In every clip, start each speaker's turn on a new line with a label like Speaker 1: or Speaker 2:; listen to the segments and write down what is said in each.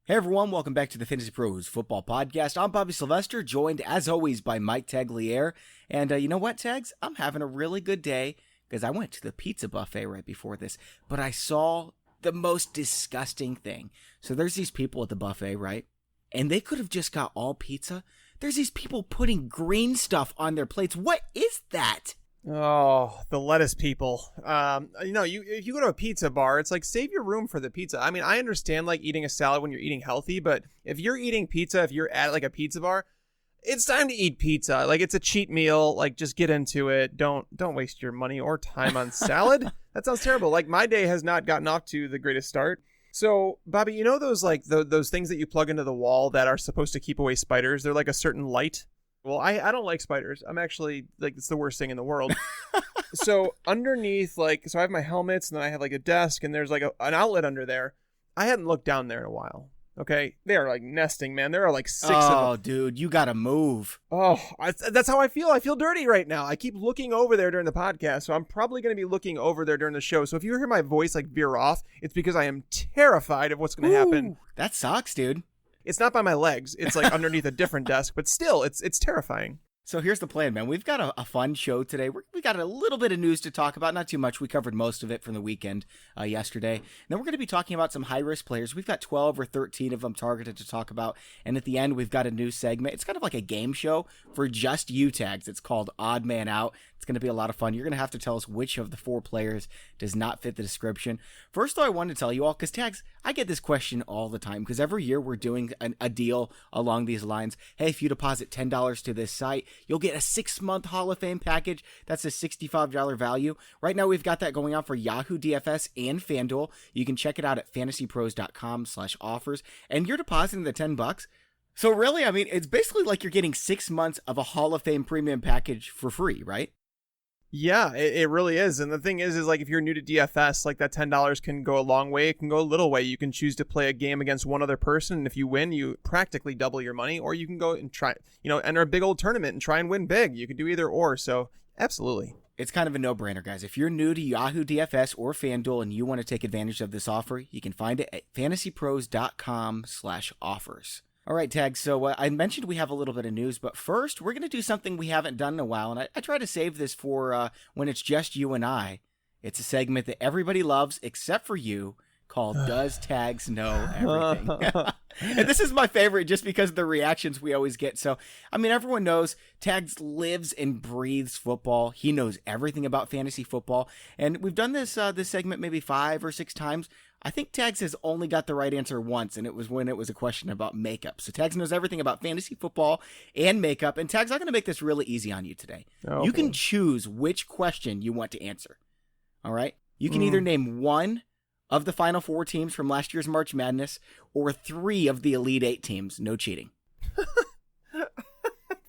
Speaker 1: Hey everyone, welcome back to the Fantasy Pros Football Podcast. I'm Bobby Sylvester, joined as always by Mike Tagliere. And you know what, Tags? I'm having a really good day because I went to the pizza buffet right before this, but I saw the most disgusting thing. So there's these people at the buffet, right? And they could have just got all pizza. There's these people putting green stuff on their plates. What is that?
Speaker 2: Oh, the lettuce people. If you go to a pizza bar, it's like save your room for the pizza. I mean, I understand like eating a salad when you're eating healthy, but if you're eating pizza, if you're at like a pizza bar, it's time to eat pizza. Like it's a cheat meal. Like just get into it. Don't waste your money or time on salad. That sounds terrible. Like my day has not gotten off to the greatest start. So, Bobby, you know those like those things that you plug into the wall that are supposed to keep away spiders? They're like a certain light. Well, I don't like spiders. I'm actually, like, it's the worst thing in the world. So underneath, so I have my helmets, and then I have, like, a desk, and there's, like, an outlet under there. I hadn't looked down there in a while, okay? They are, like, nesting, man. There are, like, 6 of them.
Speaker 1: Oh, dude, you gotta move.
Speaker 2: Oh, that's how I feel. I feel dirty right now. I keep looking over there during the podcast, so I'm probably going to be looking over there during the show. So if you hear my voice, like, veer off, it's because I am terrified of what's going to happen.
Speaker 1: That sucks, dude.
Speaker 2: It's not by my legs. It's like underneath a different desk, but still, it's terrifying.
Speaker 1: So here's the plan, man. We've got a fun show today. We got a little bit of news to talk about, not too much. We covered most of it from the weekend yesterday. And then we're going to be talking about some high-risk players. We've got 12 or 13 of them targeted to talk about. And at the end, we've got a new segment. It's kind of like a game show for just you, Tags. It's called Odd Man Out. It's going to be a lot of fun. You're going to have to tell us which of the 4 players does not fit the description. First, though, I wanted to tell you all, because Tags, I get this question all the time, because every year we're doing a deal along these lines. Hey, if you deposit $10 to this site, you'll get a 6-month Hall of Fame package. That's a $65 value. Right now, we've got that going on for Yahoo DFS and FanDuel. You can check it out at FantasyPros.com/offers, and you're depositing the $10. So really, I mean, it's basically like you're getting 6 months of a Hall of Fame premium package for free, right?
Speaker 2: Yeah, it really is. And the thing is like if you're new to DFS, like that $10 can go a long way. It can go a little way. You can choose to play a game against one other person. And if you win, you practically double your money. Or you can go and try, enter a big old tournament and try and win big. You can do either or. So absolutely.
Speaker 1: It's kind of a no-brainer, guys. If you're new to Yahoo DFS or FanDuel and you want to take advantage of this offer, you can find it at FantasyPros.com/offers. All right, Tag, so I mentioned we have a little bit of news, but first, we're going to do something we haven't done in a while, and I try to save this for when it's just you and I. It's a segment that everybody loves, except for you, called Does Tags Know Everything? And this is my favorite just because of the reactions we always get. So, I mean, everyone knows Tags lives and breathes football. He knows everything about fantasy football, and we've done this segment maybe 5 or 6 times. I think Tags has only got the right answer once, and it was when it was a question about makeup. So Tags knows everything about fantasy football and makeup. And Tags, I'm going to make this really easy on you today.
Speaker 2: Oh,
Speaker 1: you can choose which question you want to answer. All right? You can either name one of the Final 4 teams from last year's March Madness or 3 of the Elite 8 teams. No cheating.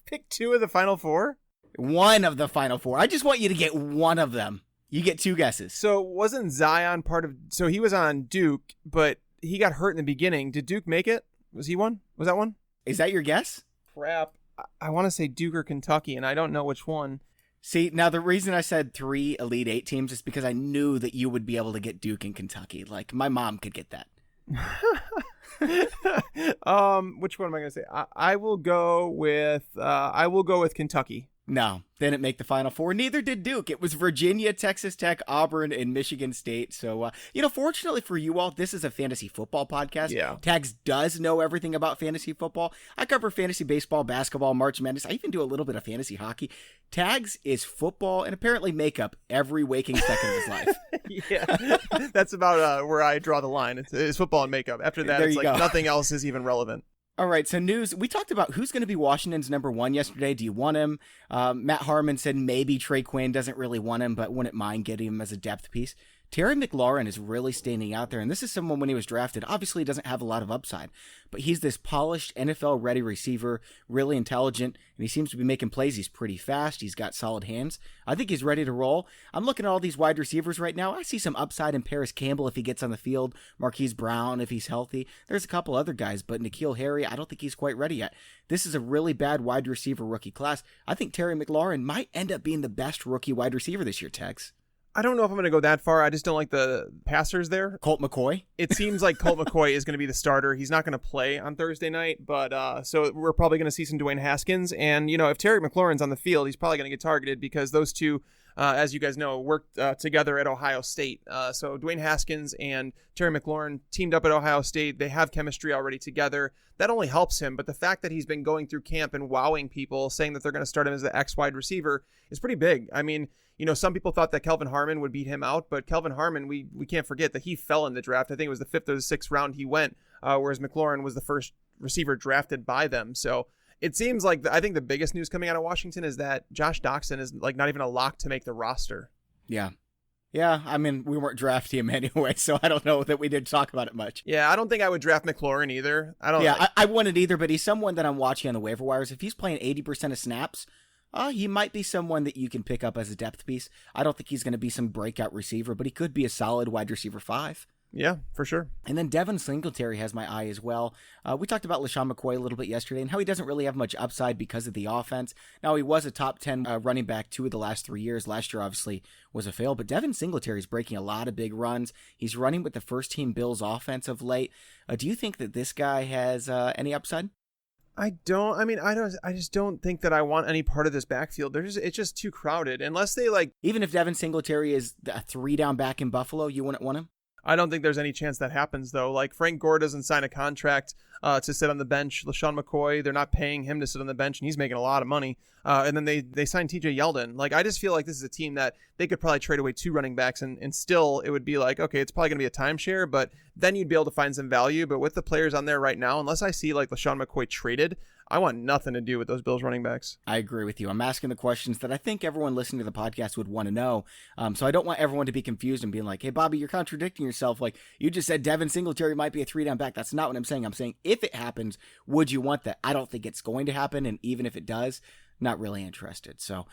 Speaker 2: Pick 2 of the Final 4?
Speaker 1: One of the Final 4. I just want you to get one of them. You get 2 guesses.
Speaker 2: So wasn't Zion part of... So he was on Duke, but he got hurt in the beginning. Did Duke make it? Was he one? Was that one?
Speaker 1: Is that your guess?
Speaker 2: Crap. I want to say Duke or Kentucky, and I don't know which one.
Speaker 1: See, now the reason I said 3 Elite 8 teams is because I knew that you would be able to get Duke and Kentucky. Like, my mom could get that.
Speaker 2: Which one am I going to say? I will go with Kentucky.
Speaker 1: No, they didn't make the Final 4. Neither did Duke. It was Virginia, Texas Tech, Auburn, and Michigan State. So, fortunately for you all, this is a fantasy football podcast.
Speaker 2: Yeah.
Speaker 1: Tags does know everything about fantasy football. I cover fantasy baseball, basketball, March Madness. I even do a little bit of fantasy hockey. Tags is football and apparently makeup every waking second of his life.
Speaker 2: Yeah, that's about where I draw the line. It's football and makeup. After that, it's like nothing else is even relevant.
Speaker 1: All right, so news. We talked about who's going to be Washington's number 1 yesterday. Do you want him? Matt Harmon said maybe Trey Quinn, doesn't really want him, but wouldn't mind getting him as a depth piece. Terry McLaurin is really standing out there, and this is someone when he was drafted, obviously he doesn't have a lot of upside, but he's this polished NFL-ready receiver, really intelligent, and he seems to be making plays. He's pretty fast. He's got solid hands. I think he's ready to roll. I'm looking at all these wide receivers right now. I see some upside in Paris Campbell if he gets on the field, Marquise Brown if he's healthy. There's a couple other guys, but N'Keal Harry, I don't think he's quite ready yet. This is a really bad wide receiver rookie class. I think Terry McLaurin might end up being the best rookie wide receiver this year, Tex.
Speaker 2: I don't know if I'm going to go that far. I just don't like the passers there.
Speaker 1: Colt McCoy?
Speaker 2: It seems like Colt McCoy is going to be the starter. He's not going to play on Thursday night, but so we're probably going to see some Dwayne Haskins. And, if Terry McLaurin's on the field, he's probably going to get targeted because those two, as you guys know, worked together at Ohio State. So Dwayne Haskins and Terry McLaurin teamed up at Ohio State. They have chemistry already together. That only helps him. But the fact that he's been going through camp and wowing people, saying that they're going to start him as the X wide receiver is pretty big. I mean, some people thought that Kelvin Harmon would beat him out, but Kelvin Harmon, we can't forget that he fell in the draft. I think it was the 5th or the 6th round he went, whereas McLaurin was the first receiver drafted by them. So it seems like I think the biggest news coming out of Washington is that Josh Doxson is like not even a lock to make the roster.
Speaker 1: Yeah. Yeah, I mean, we weren't drafting him anyway, so I don't know that we did talk about it much.
Speaker 2: Yeah, I don't think I would draft McLaurin either.
Speaker 1: I wouldn't either, but he's someone that I'm watching on the waiver wires. If he's playing 80% of snaps, he might be someone that you can pick up as a depth piece. I don't think he's going to be some breakout receiver, but he could be a solid wide receiver 5.
Speaker 2: Yeah, for sure.
Speaker 1: And then Devin Singletary has my eye as well. We talked about LaShawn McCoy a little bit yesterday and how he doesn't really have much upside because of the offense. Now, he was a top 10 running back 2 of the last 3 years. Last year, obviously, was a fail. But Devin Singletary is breaking a lot of big runs. He's running with the first-team Bills offense of late. Do you think that this guy has any upside?
Speaker 2: I just don't think that I want any part of this backfield. It's just too crowded. Unless they
Speaker 1: even if Devin Singletary is a 3-down back in Buffalo, you wouldn't want him?
Speaker 2: I don't think there's any chance that happens, though. Like, Frank Gore doesn't sign a contract to sit on the bench. LaShawn McCoy, they're not paying him to sit on the bench, and he's making a lot of money. And then they signed TJ Yeldon. Like, I just feel like this is a team that they could probably trade away 2 running backs, and still it would be like, okay, it's probably going to be a timeshare, but then you'd be able to find some value. But with the players on there right now, unless I see, like, LaShawn McCoy traded, I want nothing to do with those Bills running backs.
Speaker 1: I agree with you. I'm asking the questions that I think everyone listening to the podcast would want to know. So I don't want everyone to be confused and being like, hey, Bobby, you're contradicting yourself. Like, you just said Devin Singletary might be a 3-down back. That's not what I'm saying. I'm saying if it happens, would you want that? I don't think it's going to happen. And even if it does, not really interested. So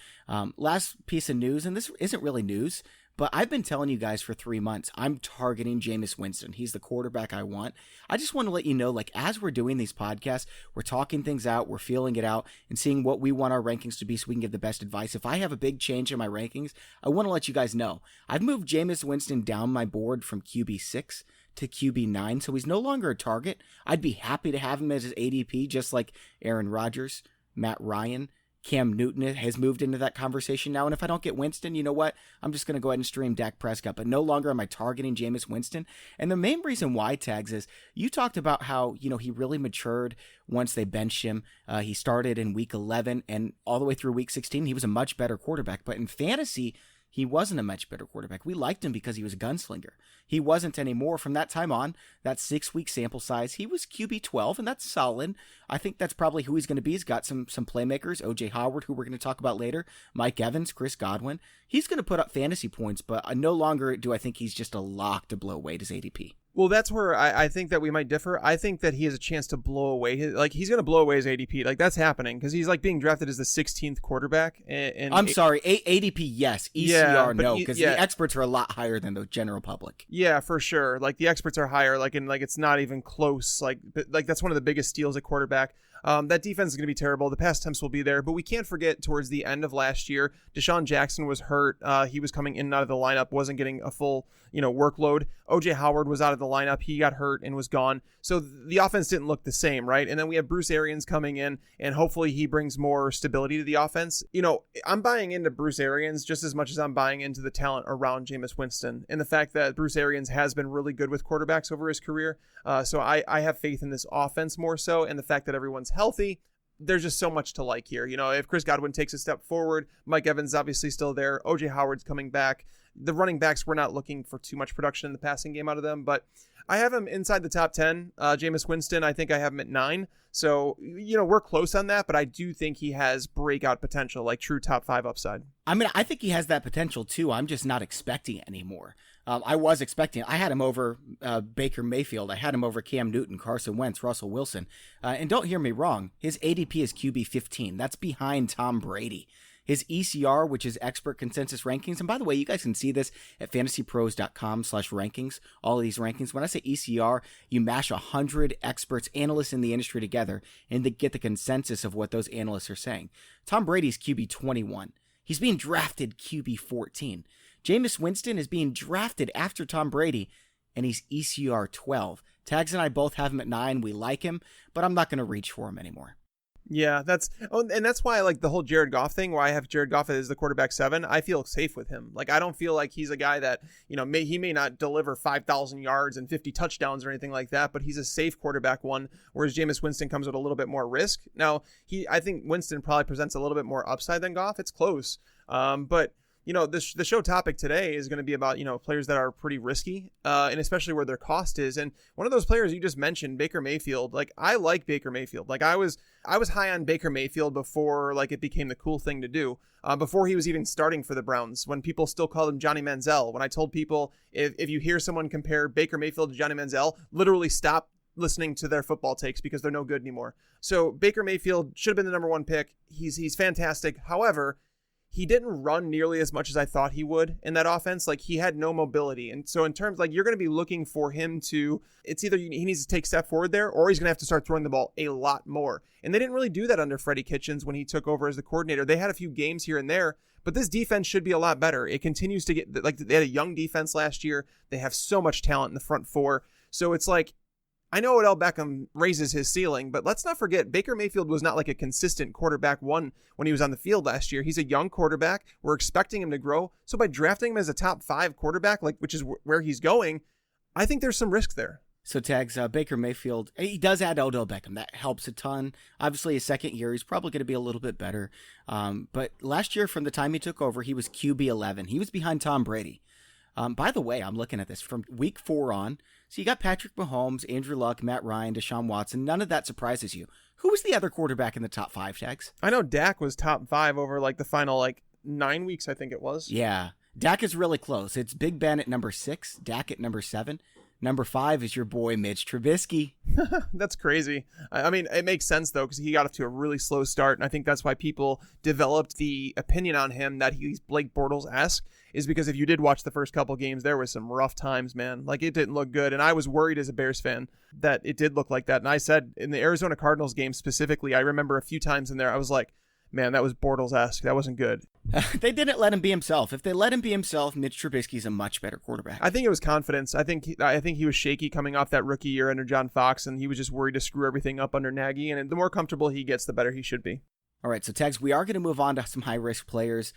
Speaker 1: last piece of news, and this isn't really news, but I've been telling you guys for 3 months, I'm targeting Jameis Winston. He's the quarterback I want. I just want to let you know, like, as we're doing these podcasts, we're talking things out, we're feeling it out, and seeing what we want our rankings to be so we can give the best advice. If I have a big change in my rankings, I want to let you guys know. I've moved Jameis Winston down my board from QB6 to QB9, so he's no longer a target. I'd be happy to have him as his ADP, just like Aaron Rodgers, Matt Ryan, Cam Newton has moved into that conversation now. And if I don't get Winston, you know what? I'm just going to go ahead and stream Dak Prescott. But no longer am I targeting Jameis Winston. And the main reason why, Tags, is you talked about how, he really matured once they benched him. He started in week 11 and all the way through week 16, he was a much better quarterback. But in fantasy, he wasn't a much better quarterback. We liked him because he was a gunslinger. He wasn't anymore. From that time on, that 6-week sample size, he was QB 12, and that's solid. I think that's probably who he's going to be. He's got some playmakers. O.J. Howard, who we're going to talk about later. Mike Evans, Chris Godwin. He's going to put up fantasy points, but no longer do I think he's just a lock to blow away his ADP.
Speaker 2: Well, that's where I think that we might differ. I think that he has a chance to blow away he's going to blow away his ADP. Like, that's happening because he's being drafted as the 16th quarterback.
Speaker 1: I'm sorry, ADP, yes. ECR, no, because the experts are a lot higher than the general public.
Speaker 2: Yeah, for sure. Like, the experts are higher. It's not even close. Like that's one of the biggest steals at quarterback. That defense is going to be terrible. The pass attempts will be there, but we can't forget towards the end of last year, Deshaun Jackson was hurt. He was coming in and out of the lineup, wasn't getting a full, workload. O.J. Howard was out of the lineup. He got hurt and was gone. So the offense didn't look the same, right? And then we have Bruce Arians coming in, and hopefully he brings more stability to the offense. I'm buying into Bruce Arians just as much as I'm buying into the talent around Jameis Winston and the fact that Bruce Arians has been really good with quarterbacks over his career. So I have faith in this offense more so, and the fact that everyone's healthy. There's just so much to like here. If Chris Godwin takes a step forward, Mike Evans is obviously still there. O.J. Howard's coming back. The running backs, we're not looking for too much production in the passing game out of them, but I have him inside the top 10. Jameis Winston, I think I have him at 9. So, we're close on that, but I do think he has breakout potential, like true top 5 upside.
Speaker 1: I mean, I think he has that potential too. I'm just not expecting it anymore. I was expecting. I had him over Baker Mayfield. I had him over Cam Newton, Carson Wentz, Russell Wilson. And don't hear me wrong. His ADP is QB 15. That's behind Tom Brady. His ECR, which is expert consensus rankings. And by the way, you guys can see this at fantasypros.com/rankings. All of these rankings. When I say ECR, you mash 100 experts, analysts in the industry together and they get the consensus of what those analysts are saying. Tom Brady's QB 21. He's being drafted QB 14. Jameis Winston is being drafted after Tom Brady, and he's ECR 12. Tags and I both have him at 9. We like him, but I'm not going to reach for him anymore.
Speaker 2: Yeah, that's why I like the whole Jared Goff thing, where I have Jared Goff as the quarterback 7. I feel safe with him. Like, I don't feel like he's a guy that, he may not deliver 5,000 yards and 50 touchdowns or anything like that, but he's a safe quarterback 1, whereas Jameis Winston comes with a little bit more risk. Now, I think Winston probably presents a little bit more upside than Goff. It's close. But the show topic today is going to be about, players that are pretty risky, and especially where their cost is. And one of those players you just mentioned, Baker Mayfield, like, I like Baker Mayfield. Like, I was high on Baker Mayfield before, like, it became the cool thing to do, before he was even starting for the Browns, when people still called him Johnny Manziel. When I told people, if you hear someone compare Baker Mayfield to Johnny Manziel, literally stop listening to their football takes because they're no good anymore. So Baker Mayfield should have been the number 1 pick. He's fantastic. However, he didn't run nearly as much as I thought he would in that offense. Like, he had no mobility. And so in terms, like, you're going to be looking for him to, it's either he needs to take a step forward there, or he's going to have to start throwing the ball a lot more. And they didn't really do that under Freddie Kitchens when he took over as the coordinator. They had a few games here and there, but this defense should be a lot better. It continues to get, like, they had a young defense last year. They have so much talent in the front 4. So it's like, I know Odell Beckham raises his ceiling, but let's not forget Baker Mayfield was not like a consistent quarterback 1 when he was on the field last year. He's a young quarterback. We're expecting him to grow. So by drafting him as a top 5 quarterback, like, which is where he's going, I think there's some risk there.
Speaker 1: So Tags, Baker Mayfield, he does add Odell Beckham. That helps a ton. Obviously, his second year, he's probably going to be a little bit better. But last year, from the time he took over, he was QB 11. He was behind Tom Brady. By the way, I'm looking at this from week 4 on. So you got Patrick Mahomes, Andrew Luck, Matt Ryan, Deshaun Watson. None of that surprises you. Who was the other quarterback in the top 5, Tags?
Speaker 2: I know Dak was top 5 over like the final 9 weeks, I think it was.
Speaker 1: Yeah. Dak is really close. It's Big Ben at number 6, Dak at number 7. Number 5 is your boy Mitch Trubisky.
Speaker 2: That's crazy. I mean, it makes sense, though, because he got off to a really slow start. And I think that's why people developed the opinion on him that he's Blake Bortles-esque, is because if you did watch the first couple games, there was some rough times, man. Like, it didn't look good. And I was worried as a Bears fan that it did look like that. And I said in the Arizona Cardinals game specifically, I remember a few times in there, I was like, man, that was Bortles-esque. That wasn't good.
Speaker 1: They didn't let him be himself. If they let him be himself, Mitch Trubisky's a much better quarterback.
Speaker 2: I think it was confidence. I think he was shaky coming off that rookie year under John Fox, and he was just worried to screw everything up under Nagy. And the more comfortable he gets, the better he should be.
Speaker 1: All right, so Tags, we are going to move on to some high-risk players.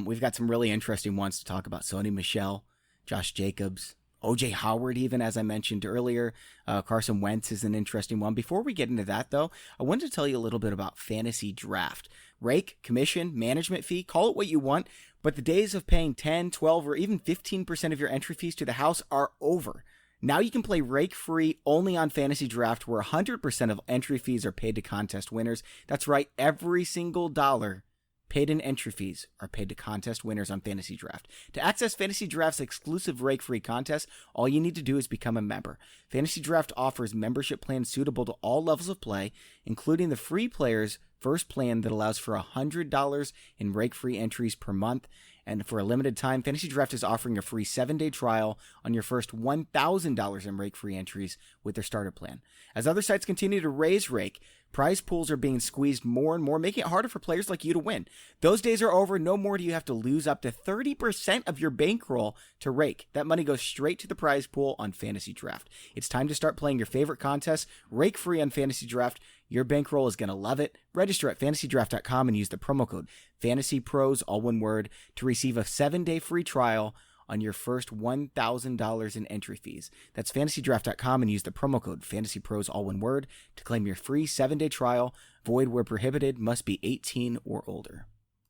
Speaker 1: We've got some really interesting ones to talk about. Sony Michel, Josh Jacobs, O.J. Howard, even, as I mentioned earlier. Carson Wentz is an interesting one. Before we get into that, though, I wanted to tell you a little bit about Fantasy Draft. Rake, commission, management fee, call it what you want, but the days of paying 10, 12, or even 15% of your entry fees to the house are over. Now you can play rake-free only on Fantasy Draft, where 100% of entry fees are paid to contest winners. That's right, every single dollar paid in entry fees are paid to contest winners on Fantasy Draft. To access Fantasy Draft's exclusive rake-free contest, all you need to do is become a member. Fantasy Draft offers membership plans suitable to all levels of play, including the free player's first plan that allows for $100 in rake-free entries per month. And for a limited time, Fantasy Draft is offering a free 7-day trial on your first $1,000 in rake-free entries with their starter plan. As other sites continue to raise rake, prize pools are being squeezed more and more, making it harder for players like you to win. Those days are over. No more do you have to lose up to 30% of your bankroll to rake. That money goes straight to the prize pool on Fantasy Draft. It's time to start playing your favorite contests rake-free on Fantasy Draft. Your bankroll is going to love it. Register at fantasydraft.com and use the promo code FantasyPros, all one word, to receive a 7-day free trial on your first $1,000 in entry fees. That's fantasydraft.com and use the promo code FantasyPros, all one word, to claim your free 7-day trial. Void where prohibited, must be 18 or older.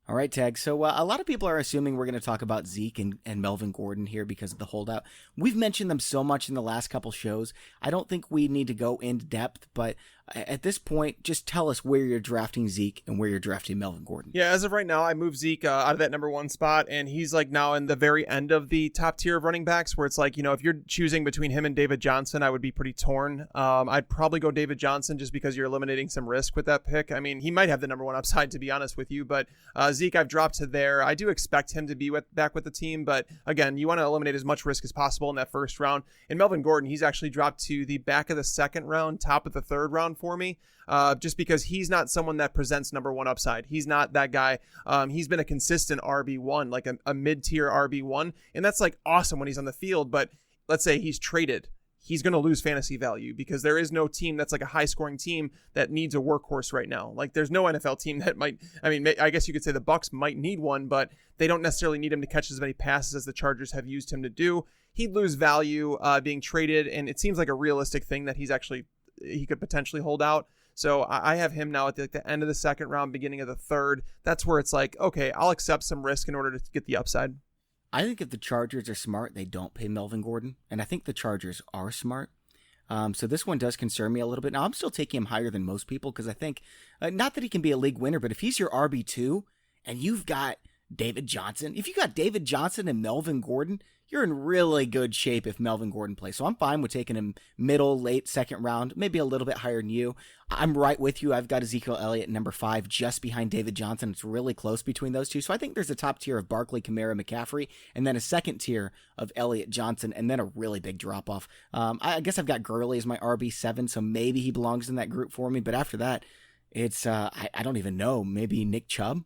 Speaker 1: All right, Tag. So a lot of people are assuming we're going to talk about Zeke and Melvin Gordon here because of the holdout. We've mentioned them so much in the last couple shows. I don't think we need to go into depth, but at this point, just tell us where you're drafting Zeke and where you're drafting Melvin Gordon.
Speaker 2: Yeah, as of right now, I moved Zeke out of that number 1 spot, and he's like now in the very end of the top tier of running backs, where it's like, you know, if you're choosing between him and David Johnson, I would be pretty torn. I'd probably go David Johnson just because you're eliminating some risk with that pick. I mean, he might have the number 1 upside, to be honest with you, but Zeke, I've dropped to there. I do expect him to be back with the team, but again, you want to eliminate as much risk as possible in that first round. And Melvin Gordon, he's actually dropped to the back of the second round, top of the third round for me, just because he's not someone that presents number one upside. He's not that guy. He's been a consistent RB1, like a mid-tier RB1, and that's like awesome when he's on the field, but let's say he's traded. He's going to lose fantasy value because there is no team that's like a high scoring team that needs a workhorse right now. Like there's no NFL team that might, I mean, I guess you could say the Bucs might need one, but they don't necessarily need him to catch as many passes as the Chargers have used him to do. He'd lose value being traded, and it seems like a realistic thing that he could potentially hold out. So I have him now at the end of the second round, beginning of the third. That's where it's like, okay, I'll accept some risk in order to get the upside.
Speaker 1: I think if the Chargers are smart, they don't pay Melvin Gordon. And I think the Chargers are smart. So this one does concern me a little bit. Now, I'm still taking him higher than most people because I think, not that he can be a league winner, but if he's your RB2 and you've got David Johnson, if you got David Johnson and Melvin Gordon, you're in really good shape if Melvin Gordon plays. So I'm fine with taking him middle, late second round, maybe a little bit higher than you. I'm right with you. I've got Ezekiel Elliott number 5 just behind David Johnson. It's really close between those two. So I think there's a top tier of Barkley, Kamara, McCaffrey, and then a second tier of Elliott, Johnson, and then a really big drop off. I guess I've got Gurley as my RB7, so maybe he belongs in that group for me. But after that, it's I don't even know. Maybe Nick Chubb?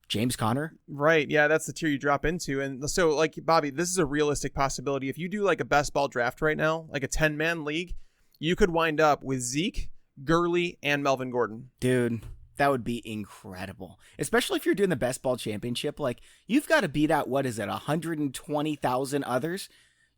Speaker 1: James Conner?
Speaker 2: Right. Yeah, that's the tier you drop into. And so, like, Bobby, this is a realistic possibility. If you do like a best ball draft right now, like a 10-man league, you could wind up with Zeke, Gurley, and Melvin Gordon.
Speaker 1: Dude, that would be incredible. Especially if you're doing the best ball championship. Like, you've got to beat out, 120,000 others?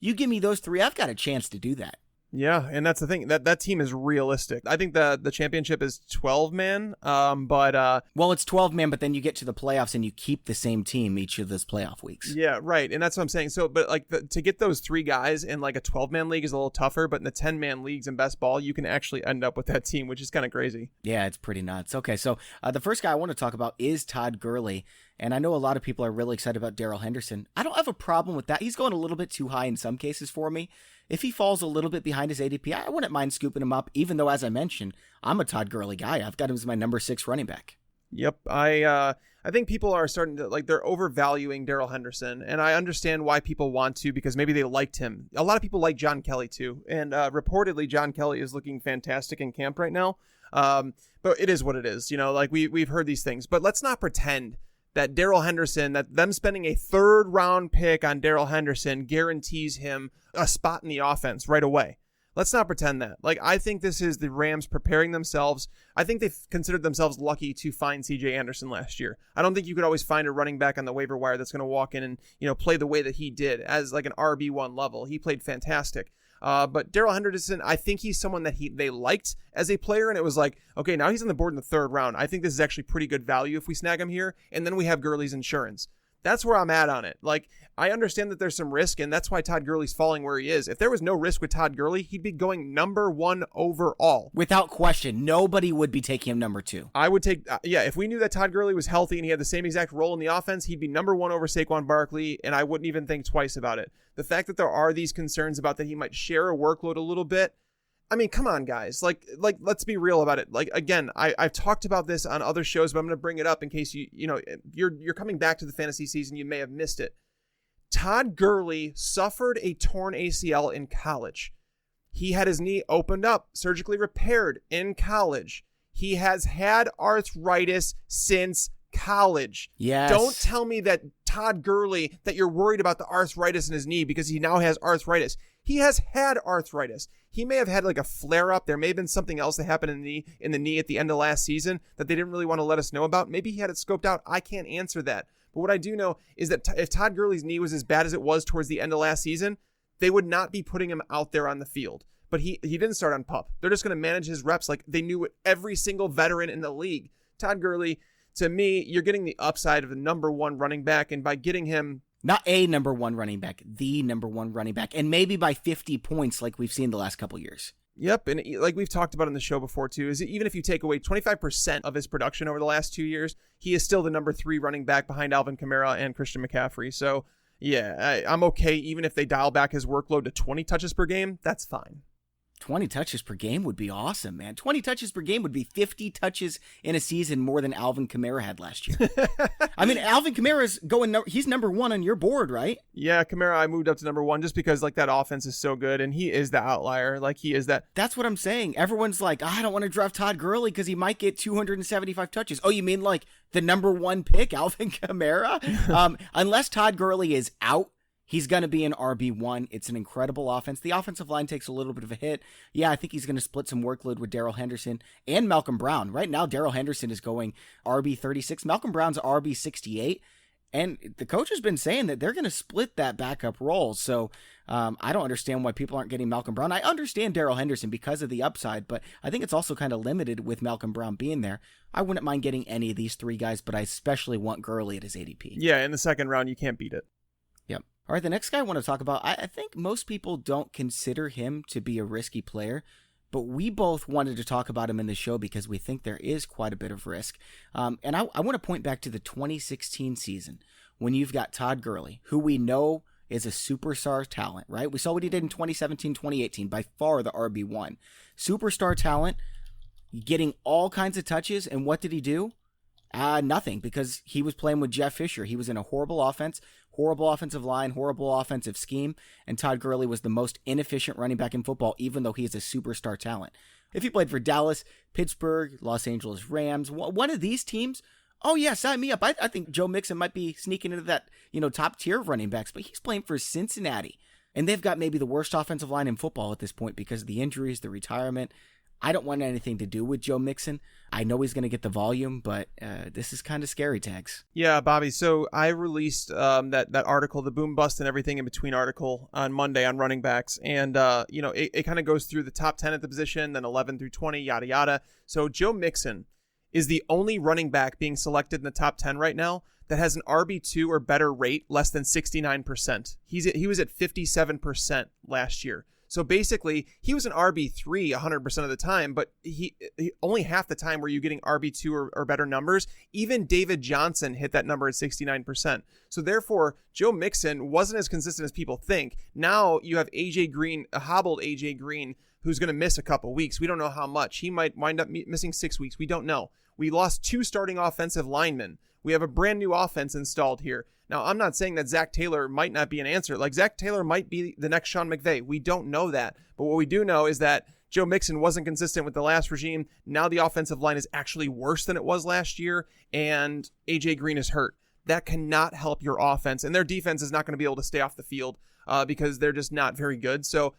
Speaker 1: You give me those 3, I've got a chance to do that.
Speaker 2: Yeah, and that's the thing. That team is realistic. I think the championship is 12-man, but...
Speaker 1: Well, it's 12-man, but then you get to the playoffs and you keep the same team each of those playoff weeks.
Speaker 2: Yeah, right, and that's what I'm saying. So, but like to get those 3 guys in like a 12-man league is a little tougher, but in the 10-man leagues in best ball, you can actually end up with that team, which is kind of crazy.
Speaker 1: Yeah, it's pretty nuts. Okay, so the first guy I want to talk about is Todd Gurley, and I know a lot of people are really excited about Darrell Henderson. I don't have a problem with that. He's going a little bit too high in some cases for me. If he falls a little bit behind his ADP, I wouldn't mind scooping him up, even though, as I mentioned, I'm a Todd Gurley guy. I've got him as my number 6 running back.
Speaker 2: Yep. I think people are starting to, like, they're overvaluing Darrell Henderson, and I understand why people want to, because maybe they liked him. A lot of people like John Kelly, too, and reportedly John Kelly is looking fantastic in camp right now, but it is what it is. You know, like, we've heard these things, but let's not pretend that Darrell Henderson, that them spending a 3rd round pick on Darrell Henderson guarantees him a spot in the offense right away. Let's not pretend that. Like, I think this is the Rams preparing themselves. I think they've considered themselves lucky to find CJ Anderson last year. I don't think you could always find a running back on the waiver wire that's going to walk in and, you know, play the way that he did as like an RB1 level. He played fantastic. But Darrell Henderson, I think he's someone that they liked as a player, and it was like, okay, now he's on the board in the 3rd round. I think this is actually pretty good value if we snag him here, and then we have Gurley's insurance. That's where I'm at on it. Like, I understand that there's some risk, and that's why Todd Gurley's falling where he is. If there was no risk with Todd Gurley, he'd be going number 1 overall.
Speaker 1: Without question, nobody would be taking him number 2.
Speaker 2: I would take, if we knew that Todd Gurley was healthy and he had the same exact role in the offense, he'd be number 1 over Saquon Barkley, and I wouldn't even think twice about it. The fact that there are these concerns about that he might share a workload a little bit, I mean, come on, guys. Like, let's be real about it. Like, again, I've talked about this on other shows, but I'm going to bring it up in case you're coming back to the fantasy season. You may have missed it. Todd Gurley suffered a torn ACL in college. He had his knee opened up, surgically repaired in college. He has had arthritis since college.
Speaker 1: Yes.
Speaker 2: Don't tell me that Todd Gurley, that you're worried about the arthritis in his knee because he now has arthritis. He has had arthritis. He may have had like a flare up. There may have been something else that happened in the knee at the end of last season that they didn't really want to let us know about. Maybe he had it scoped out. I can't answer that. But what I do know is that if Todd Gurley's knee was as bad as it was towards the end of last season, they would not be putting him out there on the field. But he didn't start on PUP. They're just going to manage his reps like they knew every single veteran in the league. Todd Gurley, to me, you're getting the upside of the number 1 running back, and by getting him...
Speaker 1: Not a number 1 running back, the number 1 running back, and maybe by 50 points like we've seen the last couple years.
Speaker 2: Yep, and like we've talked about on the show before too, is even if you take away 25% of his production over the last 2 years, he is still the number 3 running back behind Alvin Kamara and Christian McCaffrey. So yeah, I'm okay even if they dial back his workload to 20 touches per game. That's fine.
Speaker 1: 20 touches per game would be awesome, man. 20 touches per game would be 50 touches in a season more than Alvin Kamara had last year. I mean, Alvin Kamara's he's number one on your board, right?
Speaker 2: Yeah, Kamara, I moved up to number one just because like that offense is so good and he is the outlier. Like he is that.
Speaker 1: That's what I'm saying. Everyone's like, I don't want to draft Todd Gurley because he might get 275 touches. Oh, you mean like the number one pick, Alvin Kamara? Unless Todd Gurley is out, he's going to be an RB1. It's an incredible offense. The offensive line takes a little bit of a hit. Yeah, I think he's going to split some workload with Darrell Henderson and Malcolm Brown. Right now, Darrell Henderson is going RB36. Malcolm Brown's RB68. And the coach has been saying that they're going to split that backup role. So I don't understand why people aren't getting Malcolm Brown. I understand Darrell Henderson because of the upside, but I think it's also kind of limited with Malcolm Brown being there. I wouldn't mind getting any of these three guys, but I especially want Gurley at his ADP.
Speaker 2: Yeah, in the second round, you can't beat it.
Speaker 1: Yep. All right, the next guy I want to talk about, I think most people don't consider him to be a risky player, but we both wanted to talk about him in the show because we think there is quite a bit of risk. And I want to point back to the 2016 season when you've got Todd Gurley, who we know is a superstar talent, right? We saw what he did in 2017, 2018, by far the RB1. Superstar talent, getting all kinds of touches, and what did he do? Nothing, because he was playing with Jeff Fisher. He was in a horrible offense, horrible offensive line, horrible offensive scheme, and Todd Gurley was the most inefficient running back in football, even though he is a superstar talent. If he played for Dallas, Pittsburgh, Los Angeles Rams, one of these teams, oh yeah, sign me up. I think Joe Mixon might be sneaking into that, top tier of running backs, but he's playing for Cincinnati, and they've got maybe the worst offensive line in football at this point because of the injuries, the retirement. I don't want anything to do with Joe Mixon. I know he's going to get the volume, but this is kind of scary, Tags.
Speaker 2: Yeah, Bobby. So I released that article, the boom, bust, and everything in between article on Monday on running backs. And, it kind of goes through the top 10 at the position, then 11 through 20, yada, yada. So Joe Mixon is the only running back being selected in the top 10 right now that has an RB2 or better rate less than 69%. He was at 57% last year. So basically, he was an RB3 100% of the time, but he only half the time were you getting RB2 or better numbers. Even David Johnson hit that number at 69%. So therefore, Joe Mixon wasn't as consistent as people think. Now you have AJ Green, a hobbled AJ Green, who's going to miss a couple weeks. We don't know how much. He might wind up missing 6 weeks. We don't know. We lost 2 starting offensive linemen. We have a brand new offense installed here. Now, I'm not saying that Zach Taylor might not be an answer. Like, Zach Taylor might be the next Sean McVay. We don't know that. But what we do know is that Joe Mixon wasn't consistent with the last regime. Now the offensive line is actually worse than it was last year, and AJ Green is hurt. That cannot help your offense, and their defense is not going to be able to stay off the field because they're just not very good. So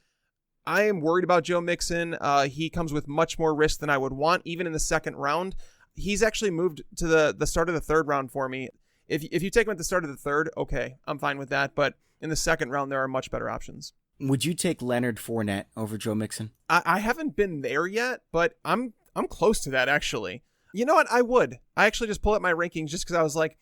Speaker 2: I am worried about Joe Mixon. He comes with much more risk than I would want, even in the second round. He's actually moved to the start of the third round for me. If you take him at the start of the third, okay, I'm fine with that. But in the second round, there are much better options.
Speaker 1: Would you take Leonard Fournette over Joe Mixon?
Speaker 2: I haven't been there yet, but I'm close to that, actually. You know what? I would. I actually just pulled up my rankings just because I was like,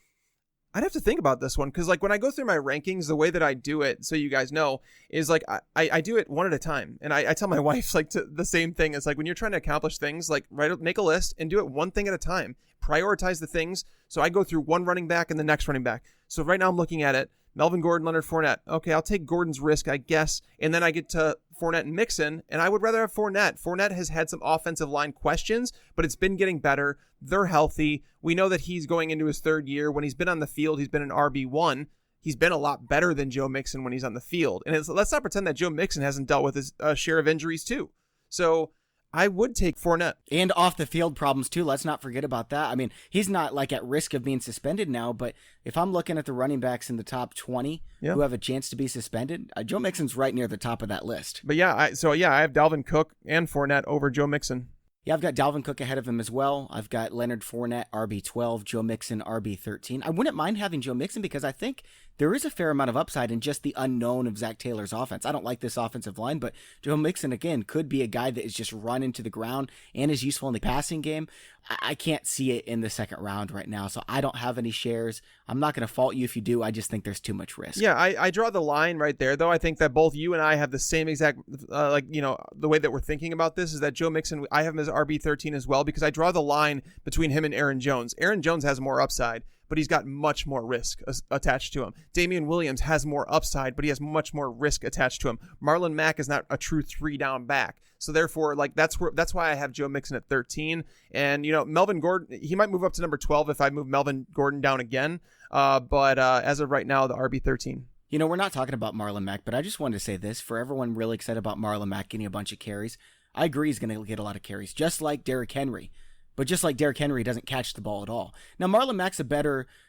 Speaker 2: I'd have to think about this one. Because like when I go through my rankings, the way that I do it, so you guys know, is like I do it one at a time. And I tell my wife like the same thing. It's like when you're trying to accomplish things, like make a list and do it one thing at a time. Prioritize the things. So I go through one running back and the next running back. So right now I'm looking at it. Melvin Gordon, Leonard Fournette. Okay, I'll take Gordon's risk, I guess. And then I get to Fournette and Mixon, and I would rather have Fournette. Fournette has had some offensive line questions, but it's been getting better. They're healthy. We know that he's going into his third year. When he's been on the field, he's been an RB1. He's been a lot better than Joe Mixon when he's on the field. And let's not pretend that Joe Mixon hasn't dealt with his share of injuries too. So I would take Fournette.
Speaker 1: And off the field problems too. Let's not forget about that. I mean, he's not like at risk of being suspended now, but if I'm looking at the running backs in the top 20 who have a chance to be suspended, Joe Mixon's right near the top of that list.
Speaker 2: But I have Dalvin Cook and Fournette over Joe Mixon.
Speaker 1: Yeah, I've got Dalvin Cook ahead of him as well. I've got Leonard Fournette, RB12, Joe Mixon, RB13. I wouldn't mind having Joe Mixon because I think there is a fair amount of upside in just the unknown of Zach Taylor's offense. I don't like this offensive line, but Joe Mixon, again, could be a guy that is just run into the ground and is useful in the passing game. I can't see it in the second round right now, so I don't have any shares. I'm not going to fault you if you do. I just think there's too much risk.
Speaker 2: Yeah, I draw the line right there, though. I think that both you and I have the same exact, the way that we're thinking about this is that Joe Mixon, I have him as to RB13 as well because I draw the line between him and Aaron Jones. Aaron Jones has more upside, but he's got much more risk attached to him. Damian Williams has more upside, but he has much more risk attached to him. Marlon Mack is not a true 3-down back. So therefore, like that's why I have Joe Mixon at 13. And, Melvin Gordon, he might move up to number 12 if I move Melvin Gordon down again. But as of right now, the RB13.
Speaker 1: We're not talking about Marlon Mack, but I just wanted to say this. For everyone really excited about Marlon Mack getting a bunch of carries, I agree he's going to get a lot of carries, just like Derrick Henry. But just like Derrick Henry doesn't catch the ball at all. Now, Marlon Mack's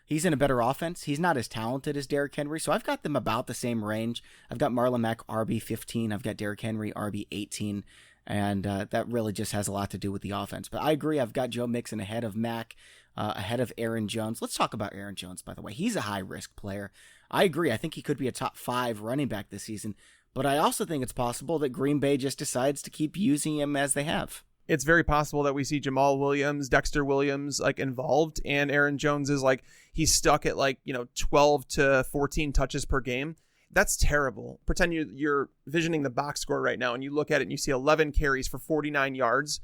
Speaker 1: he's in a better offense. He's not as talented as Derrick Henry, so I've got them about the same range. I've got Marlon Mack RB15. I've got Derrick Henry RB18. And that really just has a lot to do with the offense. But I agree, I've got Joe Mixon ahead of Mack, ahead of Aaron Jones. Let's talk about Aaron Jones, by the way. He's a high-risk player. I agree. I think he could be a top 5 running back this season. But I also think it's possible that Green Bay just decides to keep using him as they have.
Speaker 2: It's very possible that we see Jamal Williams, Dexter Williams, involved, and Aaron Jones is he's stuck at 12 to 14 touches per game. That's terrible. Pretend you're visioning the box score right now and you look at it and you see 11 carries for 49 yards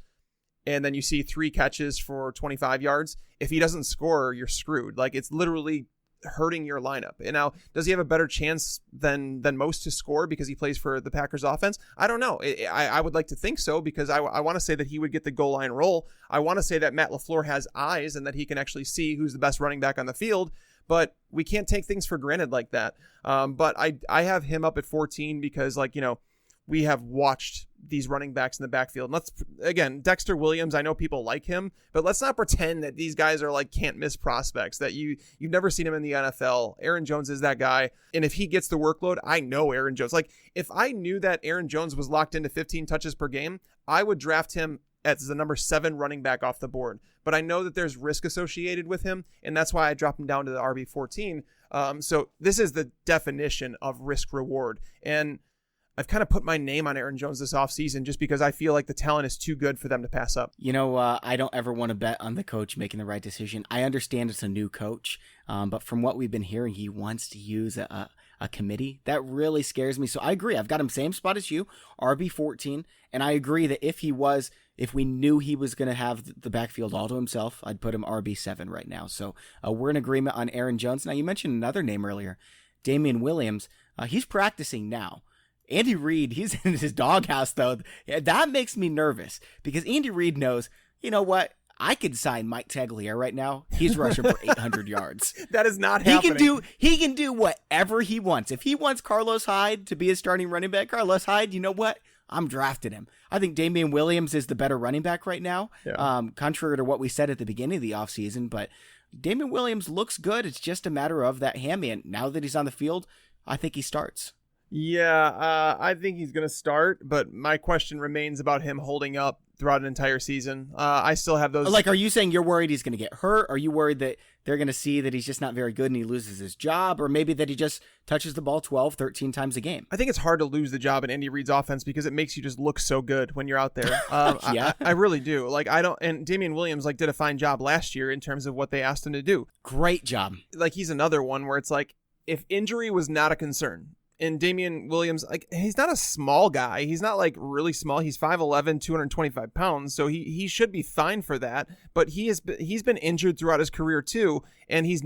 Speaker 2: and then you see 3 catches for 25 yards. If he doesn't score, you're screwed. It's literally hurting your lineup. And now, does he have a better chance than most to score because he plays for the Packers offense? I don't know. I would like to think so because I want to say that he would get the goal line roll. I want to say that Matt LaFleur has eyes and that he can actually see who's the best running back on the field. But we can't take things for granted like that. But I have him up at 14 because, we have watched these running backs in the backfield. Again, Dexter Williams, I know people like him, but let's not pretend that these guys are can't miss prospects, that you've never seen him in the NFL. Aaron Jones is that guy. And if he gets the workload, I know Aaron Jones. If I knew that Aaron Jones was locked into 15 touches per game, I would draft him as the number 7 running back off the board. But I know that there's risk associated with him, and that's why I dropped him down to the RB14. So this is the definition of risk reward. And I've kind of put my name on Aaron Jones this offseason just because I feel like the talent is too good for them to pass up.
Speaker 1: I don't ever want to bet on the coach making the right decision. I understand it's a new coach, but from what we've been hearing, he wants to use a committee. That really scares me. So I agree. I've got him same spot as you, RB14. And I agree that if we knew he was going to have the backfield all to himself, I'd put him RB7 right now. So we're in agreement on Aaron Jones. Now, you mentioned another name earlier, Damian Williams. He's practicing now. Andy Reid, he's in his doghouse, though. That makes me nervous because Andy Reid knows, you know what? I could sign Mike Tagliere right now. He's rushing for 800 yards.
Speaker 2: That is not happening.
Speaker 1: He can do whatever he wants. If he wants Carlos Hyde to be his starting running back, Carlos Hyde, you know what? I'm drafting him. I think Damian Williams is the better running back right now, contrary to what we said at the beginning of the offseason. But Damian Williams looks good. It's just a matter of that hammy. And now that he's on the field, I think he starts.
Speaker 2: Yeah, I think he's going to start, but my question remains about him holding up throughout an entire season. I still have those.
Speaker 1: Are you saying you're worried he's going to get hurt? Are you worried that they're going to see that he's just not very good and he loses his job? Or maybe that he just touches the ball 12, 13 times a game?
Speaker 2: I think it's hard to lose the job in Andy Reid's offense because it makes you just look so good when you're out there.
Speaker 1: Yeah.
Speaker 2: I really do. And Damian Williams did a fine job last year in terms of what they asked him to do.
Speaker 1: Great job.
Speaker 2: He's another one where it's if injury was not a concern, and Damian Williams, he's not a small guy. He's not really small. He's 5'11", 225 pounds. So he should be fine for that. But he's been injured throughout his career too. And he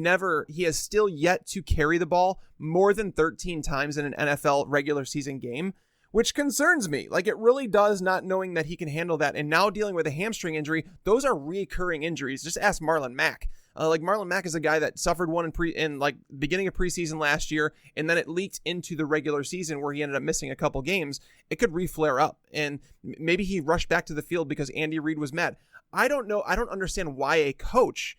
Speaker 2: has still yet to carry the ball more than 13 times in an NFL regular season game, which concerns me. It really does, not knowing that he can handle that. And now dealing with a hamstring injury, those are recurring injuries. Just ask Marlon Mack. Marlon Mack is a guy that suffered one in beginning of preseason last year, and then it leaked into the regular season where he ended up missing a couple games. It could re-flare up, and maybe he rushed back to the field because Andy Reid was mad. I don't know. I don't understand why a coach,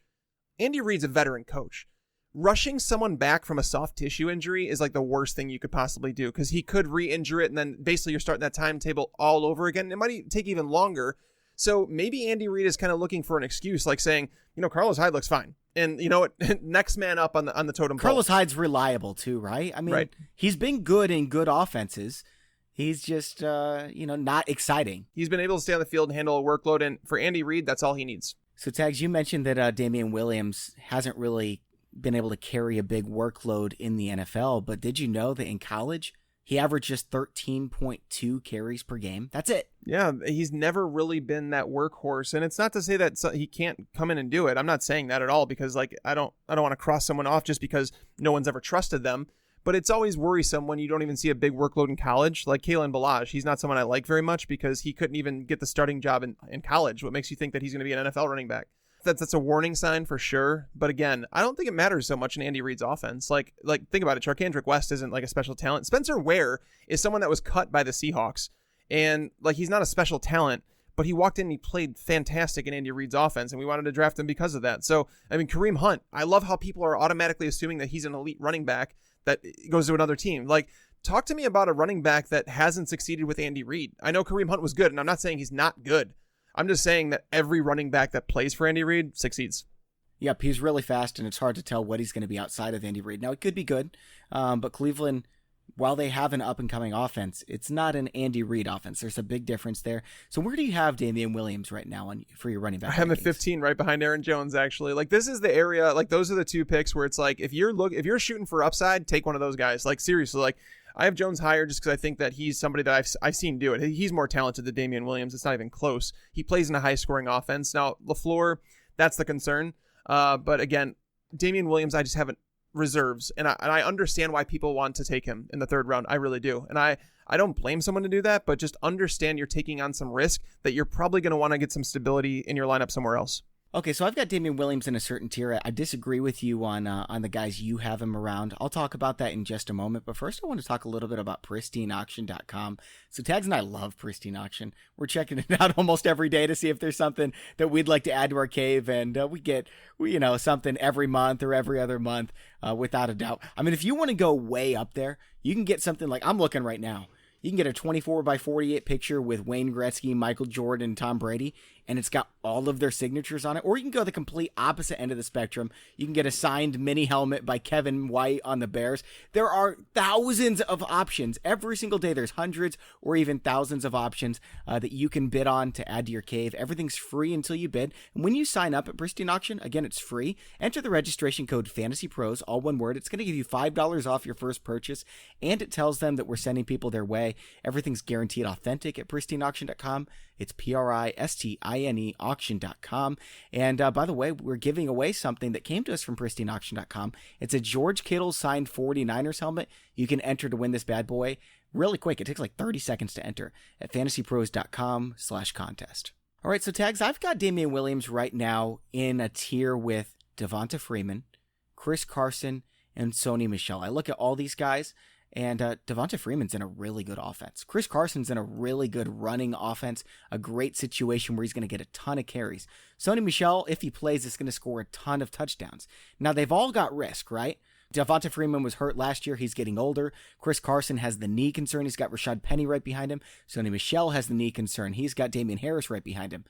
Speaker 2: Andy Reid's a veteran coach, rushing someone back from a soft tissue injury is the worst thing you could possibly do because he could re-injure it, and then basically you're starting that timetable all over again. It might take even longer. So maybe Andy Reid is kind of looking for an excuse, saying, Carlos Hyde looks fine. And you know what? Next man up on the totem pole.
Speaker 1: Carlos Hyde's reliable too, right? I mean,
Speaker 2: right.
Speaker 1: He's been good in good offenses. He's just, not exciting.
Speaker 2: He's been able to stay on the field and handle a workload. And for Andy Reid, that's all he needs.
Speaker 1: So, Tags, you mentioned that Damian Williams hasn't really been able to carry a big workload in the NFL. But did you know that in college, He averages 13.2 carries per game. That's it.
Speaker 2: Yeah, he's never really been that workhorse, and it's not to say that he can't come in and do it. I'm not saying that at all, because like I don't want to cross someone off just because no one's ever trusted them. But it's always worrisome when you don't even see a big workload in college. Like Kalen Ballage, he's not someone I like very much because he couldn't even get the starting job in college. What makes you think that he's going to be an NFL running back? That's a warning sign for sure. But again, I don't think it matters so much in Andy Reid's offense. Like think about it. Charkandrick West isn't like a special talent. Spencer Ware is someone that was cut by the Seahawks. And like he's not a special talent, but he walked in and he played fantastic in Andy Reid's offense, and we wanted to draft him because of that. So, I mean, Kareem Hunt, I love how people are automatically assuming that he's an elite running back that goes to another team. Like, talk to me about a running back that hasn't succeeded with Andy Reid. I know Kareem Hunt was good, and I'm not saying he's not good. I'm just saying that every running back that plays for Andy Reid succeeds.
Speaker 1: Yep, he's really fast, and it's hard to tell what he's going to be outside of Andy Reid. Now, it could be good, but Cleveland, while they have an up-and-coming offense, it's not an Andy Reid offense. There's a big difference there. So where do you have Damian Williams right now for your running back?
Speaker 2: I have him at 15, right behind Aaron Jones, actually. Like, this is the area, like, those are the two picks where it's like, if you're shooting for upside, take one of those guys. Like, seriously, like, I have Jones higher just because I think that he's somebody that I've seen do it. He's more talented than Damian Williams. It's not even close. He plays in a high-scoring offense. Now, LaFleur, that's the concern. But again, Damian Williams, I just haven't reserves, and I understand why people want to take him in the third round. I really do. And I don't blame someone to do that, but just understand you're taking on some risk that you're probably going to want to get some stability in your lineup somewhere else.
Speaker 1: Okay, so I've got Damian Williams in a certain tier. I disagree with you on the guys you have him around. I'll talk about that in just a moment, but first I want to talk a little bit about PristineAuction.com. So Tags and I love Pristine Auction. We're checking it out almost every day to see if there's something that we'd like to add to our cave, and we get something every month or every other month, without a doubt. I mean, if you want to go way up there, you can get something like I'm looking right now. You can get a 24x48 picture with Wayne Gretzky, Michael Jordan, and Tom Brady, and it's got all of their signatures on it. Or you can go the complete opposite end of the spectrum. You can get a signed mini helmet by Kevin White on the Bears. There are thousands of options. Every single day there's hundreds or even thousands of options that you can bid on to add to your cave. Everything's free until you bid. And when you sign up at Pristine Auction, again, it's free. Enter the registration code FantasyPros, all one word. It's going to give you $5 off your first purchase, and it tells them that we're sending people their way. Everything's guaranteed authentic at PristineAuction.com. It's PRISTINE auction.com. And by the way, we're giving away something that came to us from PristineAuction.com. It's a George Kittle signed 49ers helmet. You can enter to win this bad boy really quick. It takes like 30 seconds to enter at FantasyPros.com/contest. All right, so Tags, I've got Damian Williams right now in a tier with Devonta Freeman, Chris Carson, and Sony Michel. I look at all these guys, and Devonta Freeman's in a really good offense. Chris Carson's in a really good running offense, a great situation where he's going to get a ton of carries. Sony Michel, if he plays, is going to score a ton of touchdowns. Now, they've all got risk, right? Devonta Freeman was hurt last year. He's getting older. Chris Carson has the knee concern. He's got Rashad Penny right behind him. Sony Michel has the knee concern. He's got Damian Harris right behind him.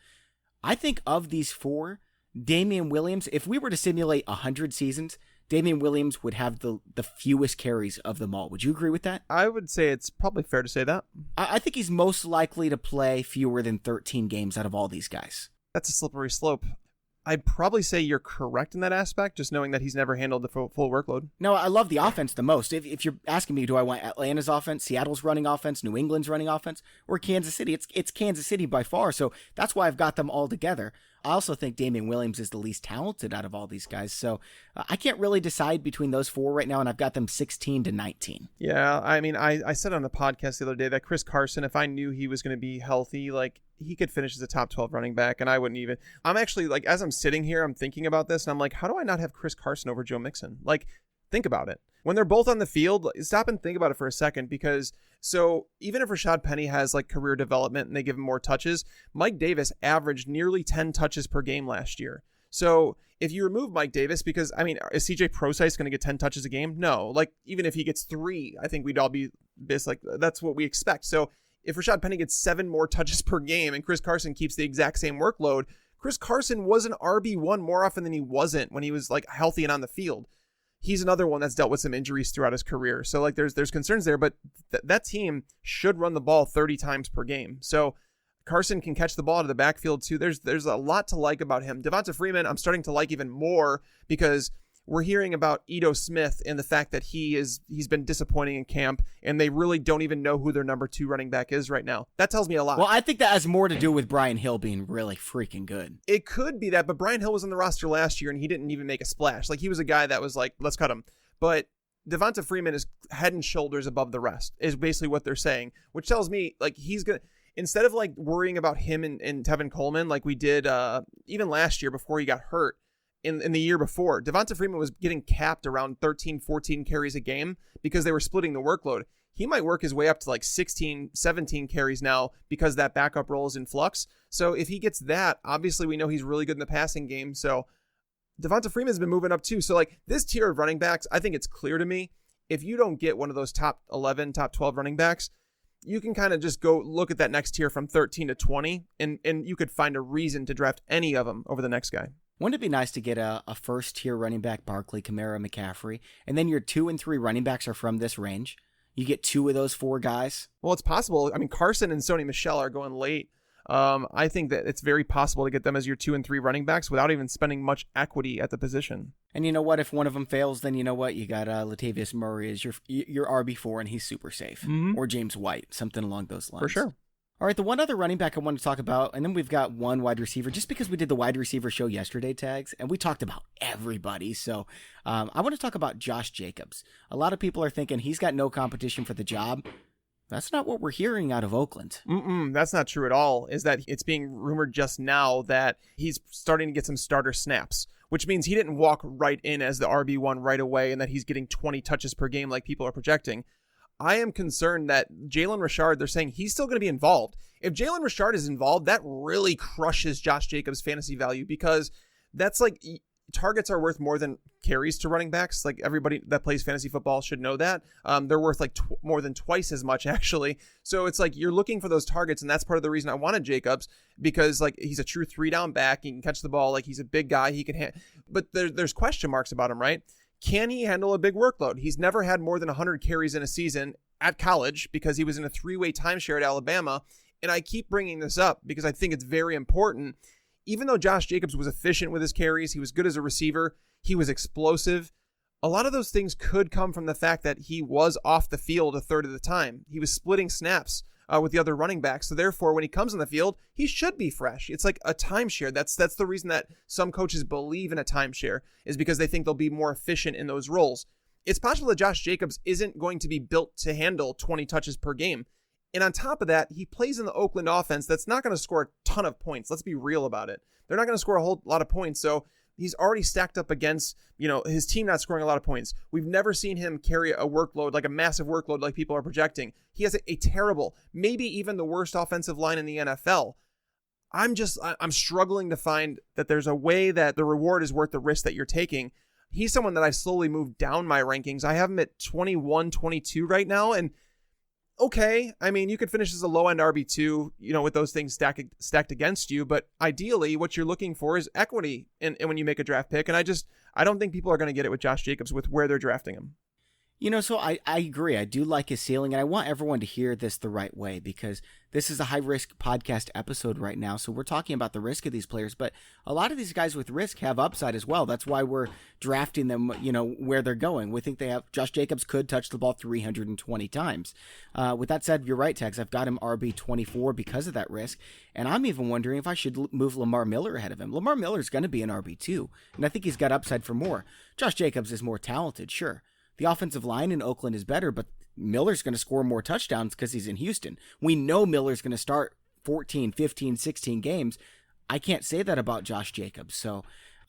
Speaker 1: I think of these four, Damian Williams, if we were to simulate 100 seasons, Damian Williams would have the fewest carries of them all. Would you agree with that?
Speaker 2: I would say it's probably fair to say that.
Speaker 1: I think he's most likely to play fewer than 13 games out of all these guys.
Speaker 2: That's a slippery slope. I'd probably say you're correct in that aspect, just knowing that he's never handled the full workload.
Speaker 1: No, I love the offense the most. If you're asking me, do I want Atlanta's offense, Seattle's running offense, New England's running offense, or Kansas City? It's Kansas City by far, so that's why I've got them all together. I also think Damian Williams is the least talented out of all these guys, so I can't really decide between those four right now, and I've got them 16 to 19.
Speaker 2: Yeah, I mean, I said on the podcast the other day that Chris Carson, if I knew he was going to be healthy, like, he could finish as a top 12 running back, and I wouldn't even. I'm actually, like, as I'm sitting here, I'm thinking about this, and I'm like, how do I not have Chris Carson over Joe Mixon? Like, think about it. When they're both on the field, stop and think about it for a second, because so even if Rashad Penny has like career development and they give him more touches, Mike Davis averaged nearly 10 touches per game last year. So if you remove Mike Davis, because I mean, is CJ Prosise going to get 10 touches a game? No. Like, even if he gets 3, I think we'd all be this, like, that's what we expect. So if Rashad Penny gets 7 more touches per game and Chris Carson keeps the exact same workload, Chris Carson was an RB1 more often than he wasn't when he was like healthy and on the field. He's another one that's dealt with some injuries throughout his career. So like there's concerns there, but that team should run the ball 30 times per game. So Carson can catch the ball out of the backfield too. There's a lot to like about him. Devonta Freeman, I'm starting to like even more because we're hearing about Ito Smith and the fact that he's been disappointing in camp, and they really don't even know who their number 2 running back is right now. That tells me a lot.
Speaker 1: Well, I think that has more to do with Brian Hill being really freaking good.
Speaker 2: It could be that, but Brian Hill was on the roster last year, and he didn't even make a splash. Like, he was a guy that was like, let's cut him. But Devonta Freeman is head and shoulders above the rest, is basically what they're saying, which tells me, like, he's going to, instead of, like, worrying about him and Tevin Coleman like we did even last year before he got hurt, in the year before, Devonta Freeman was getting capped around 13, 14 carries a game because they were splitting the workload. He might work his way up to like 16, 17 carries now because that backup role is in flux. So if he gets that, obviously we know he's really good in the passing game. So Devonta Freeman's been moving up too. So like this tier of running backs, I think it's clear to me, if you don't get one of those top 11, top 12 running backs, you can kind of just go look at that next tier from 13 to 20, and you could find a reason to draft any of them over the next guy.
Speaker 1: Wouldn't it be nice to get a first-tier running back, Barkley, Kamara, McCaffrey, and then your 2 and 3 running backs are from this range? You get 2 of those 4 guys?
Speaker 2: Well, it's possible. I mean, Carson and Sony Michel are going late. I think that it's very possible to get them as your 2 and 3 running backs without even spending much equity at the position.
Speaker 1: And you know what? If one of them fails, then you know what? You got Latavius Murray as your RB4, and he's super safe. Mm-hmm. Or James White, something along those lines.
Speaker 2: For sure.
Speaker 1: All right, the one other running back I want to talk about, and then we've got one wide receiver, just because we did the wide receiver show yesterday, Tags, and we talked about everybody. So I want to talk about Josh Jacobs. A lot of people are thinking he's got no competition for the job. That's not what we're hearing out of Oakland.
Speaker 2: That's not true at all. Is that it's being rumored just now that he's starting to get some starter snaps, which means he didn't walk right in as the RB1 right away and that he's getting 20 touches per game like people are projecting. I am concerned that Jalen Richard, they're saying he's still going to be involved. If Jalen Richard is involved, that really crushes Josh Jacobs' fantasy value, because that's like targets are worth more than carries to running backs. Like everybody that plays fantasy football should know that. They're worth like more than twice as much, actually. So it's like you're looking for those targets, and that's part of the reason I wanted Jacobs, because like he's a true 3-down back. He can catch the ball. Like he's a big guy. He can but there's question marks about him, right? Can he handle a big workload? He's never had more than 100 carries in a season at college because he was in a 3-way timeshare at Alabama. And I keep bringing this up because I think it's very important. Even though Josh Jacobs was efficient with his carries, he was good as a receiver, he was explosive, a lot of those things could come from the fact that he was off the field a third of the time. He was splitting snaps with the other running backs. So therefore, when he comes on the field, he should be fresh. It's like a timeshare. That's the reason that some coaches believe in a timeshare, is because they think they'll be more efficient in those roles. It's possible that Josh Jacobs isn't going to be built to handle 20 touches per game. And on top of that, he plays in the Oakland offense that's not going to score a ton of points. Let's be real about it. They're not going to score a whole lot of points. So he's already stacked up against, his team not scoring a lot of points. We've never seen him carry a workload, like a massive workload like people are projecting. He has a terrible, maybe even the worst offensive line in the NFL. I'm struggling to find that there's a way that the reward is worth the risk that you're taking. He's someone that I've slowly moved down my rankings. I have him at 21, 22 right now. And okay, I mean, you could finish as a low-end RB2, with those things stacked against you. But ideally, what you're looking for is equity and when you make a draft pick. And I don't think people are going to get it with Josh Jacobs with where they're drafting him.
Speaker 1: So I agree. I do like his ceiling, and I want everyone to hear this the right way, because this is a high-risk podcast episode right now, so we're talking about the risk of these players, but a lot of these guys with risk have upside as well. That's why we're drafting them, where they're going. We think Josh Jacobs could touch the ball 320 times. With that said, you're right, Tags. I've got him RB24 because of that risk, and I'm even wondering if I should move Lamar Miller ahead of him. Lamar Miller is going to be an RB2, and I think he's got upside for more. Josh Jacobs is more talented, sure. The offensive line in Oakland is better, but Miller's going to score more touchdowns because he's in Houston. We know Miller's going to start 14, 15, 16 games. I can't say that about Josh Jacobs. So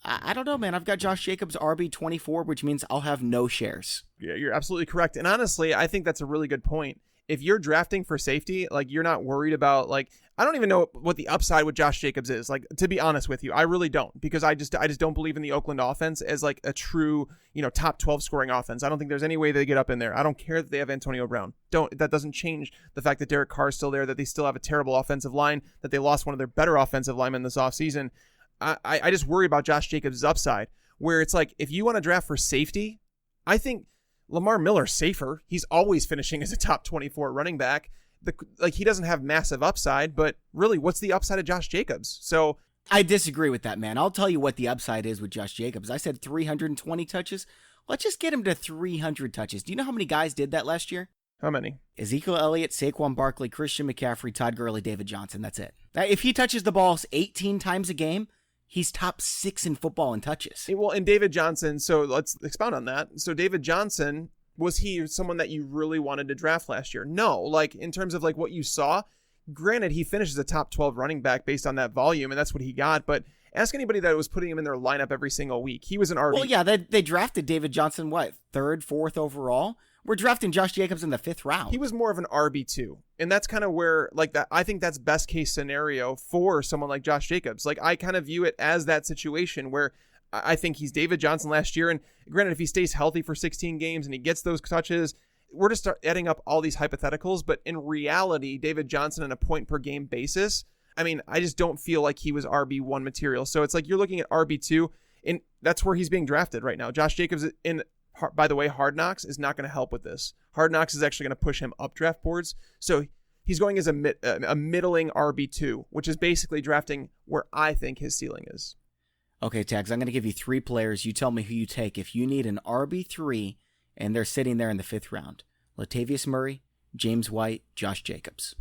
Speaker 1: I don't know, man. I've got Josh Jacobs RB24, which means I'll have no shares. Yeah,
Speaker 2: you're absolutely correct. And honestly, I think that's a really good point. If you're drafting for safety, like you're not worried about, like, I don't even know what the upside with Josh Jacobs is. Like, to be honest with you, I really don't, because I just don't believe in the Oakland offense as like a true, top 12 scoring offense. I don't think there's any way they get up in there. I don't care that they have Antonio Brown. That doesn't change the fact that Derek Carr is still there, that they still have a terrible offensive line, that they lost one of their better offensive linemen this offseason. I just worry about Josh Jacobs' upside, where it's like, if you want to draft for safety, I think Lamar Miller's safer. He's always finishing as a top 24 running back. He doesn't have massive upside, but really, what's the upside of Josh Jacobs? So
Speaker 1: I disagree with that, man. I'll tell you what the upside is with Josh Jacobs. I said 320 touches. Let's just get him to 300 touches. Do you know how many guys did that last year?
Speaker 2: How many?
Speaker 1: Ezekiel Elliott, Saquon Barkley, Christian McCaffrey, Todd Gurley, David Johnson. That's it. If he touches the ball 18 times a game, he's top 6 in football in touches.
Speaker 2: Well, and David Johnson, so let's expound on that. So David Johnson, was he someone that you really wanted to draft last year? No. Like, in terms of like what you saw, granted, he finishes a top 12 running back based on that volume, and that's what he got. But ask anybody that was putting him in their lineup every single week. He was an RB.
Speaker 1: Well, yeah, they drafted David Johnson, what, 3rd, 4th overall? We're drafting Josh Jacobs in the 5th round.
Speaker 2: He was more of an RB2. And that's kind of where, like, that, I think that's best case scenario for someone like Josh Jacobs. Like, I kind of view it as that situation where I think he's David Johnson last year. And granted, if he stays healthy for 16 games and he gets those touches, we're just start adding up all these hypotheticals. But in reality, David Johnson on a point per game basis, I mean, I just don't feel like he was RB1 material. So it's like you're looking at RB2, and that's where he's being drafted right now. Josh Jacobs, by the way, Hard Knocks is not going to help with this. Hard Knocks is actually going to push him up draft boards. So he's going as a middling RB2, which is basically drafting where I think his ceiling is.
Speaker 1: Okay, Tags, I'm going to give you 3 players. You tell me who you take. If you need an RB3 and they're sitting there in the 5th round, Latavius Murray, James White, Josh Jacobs.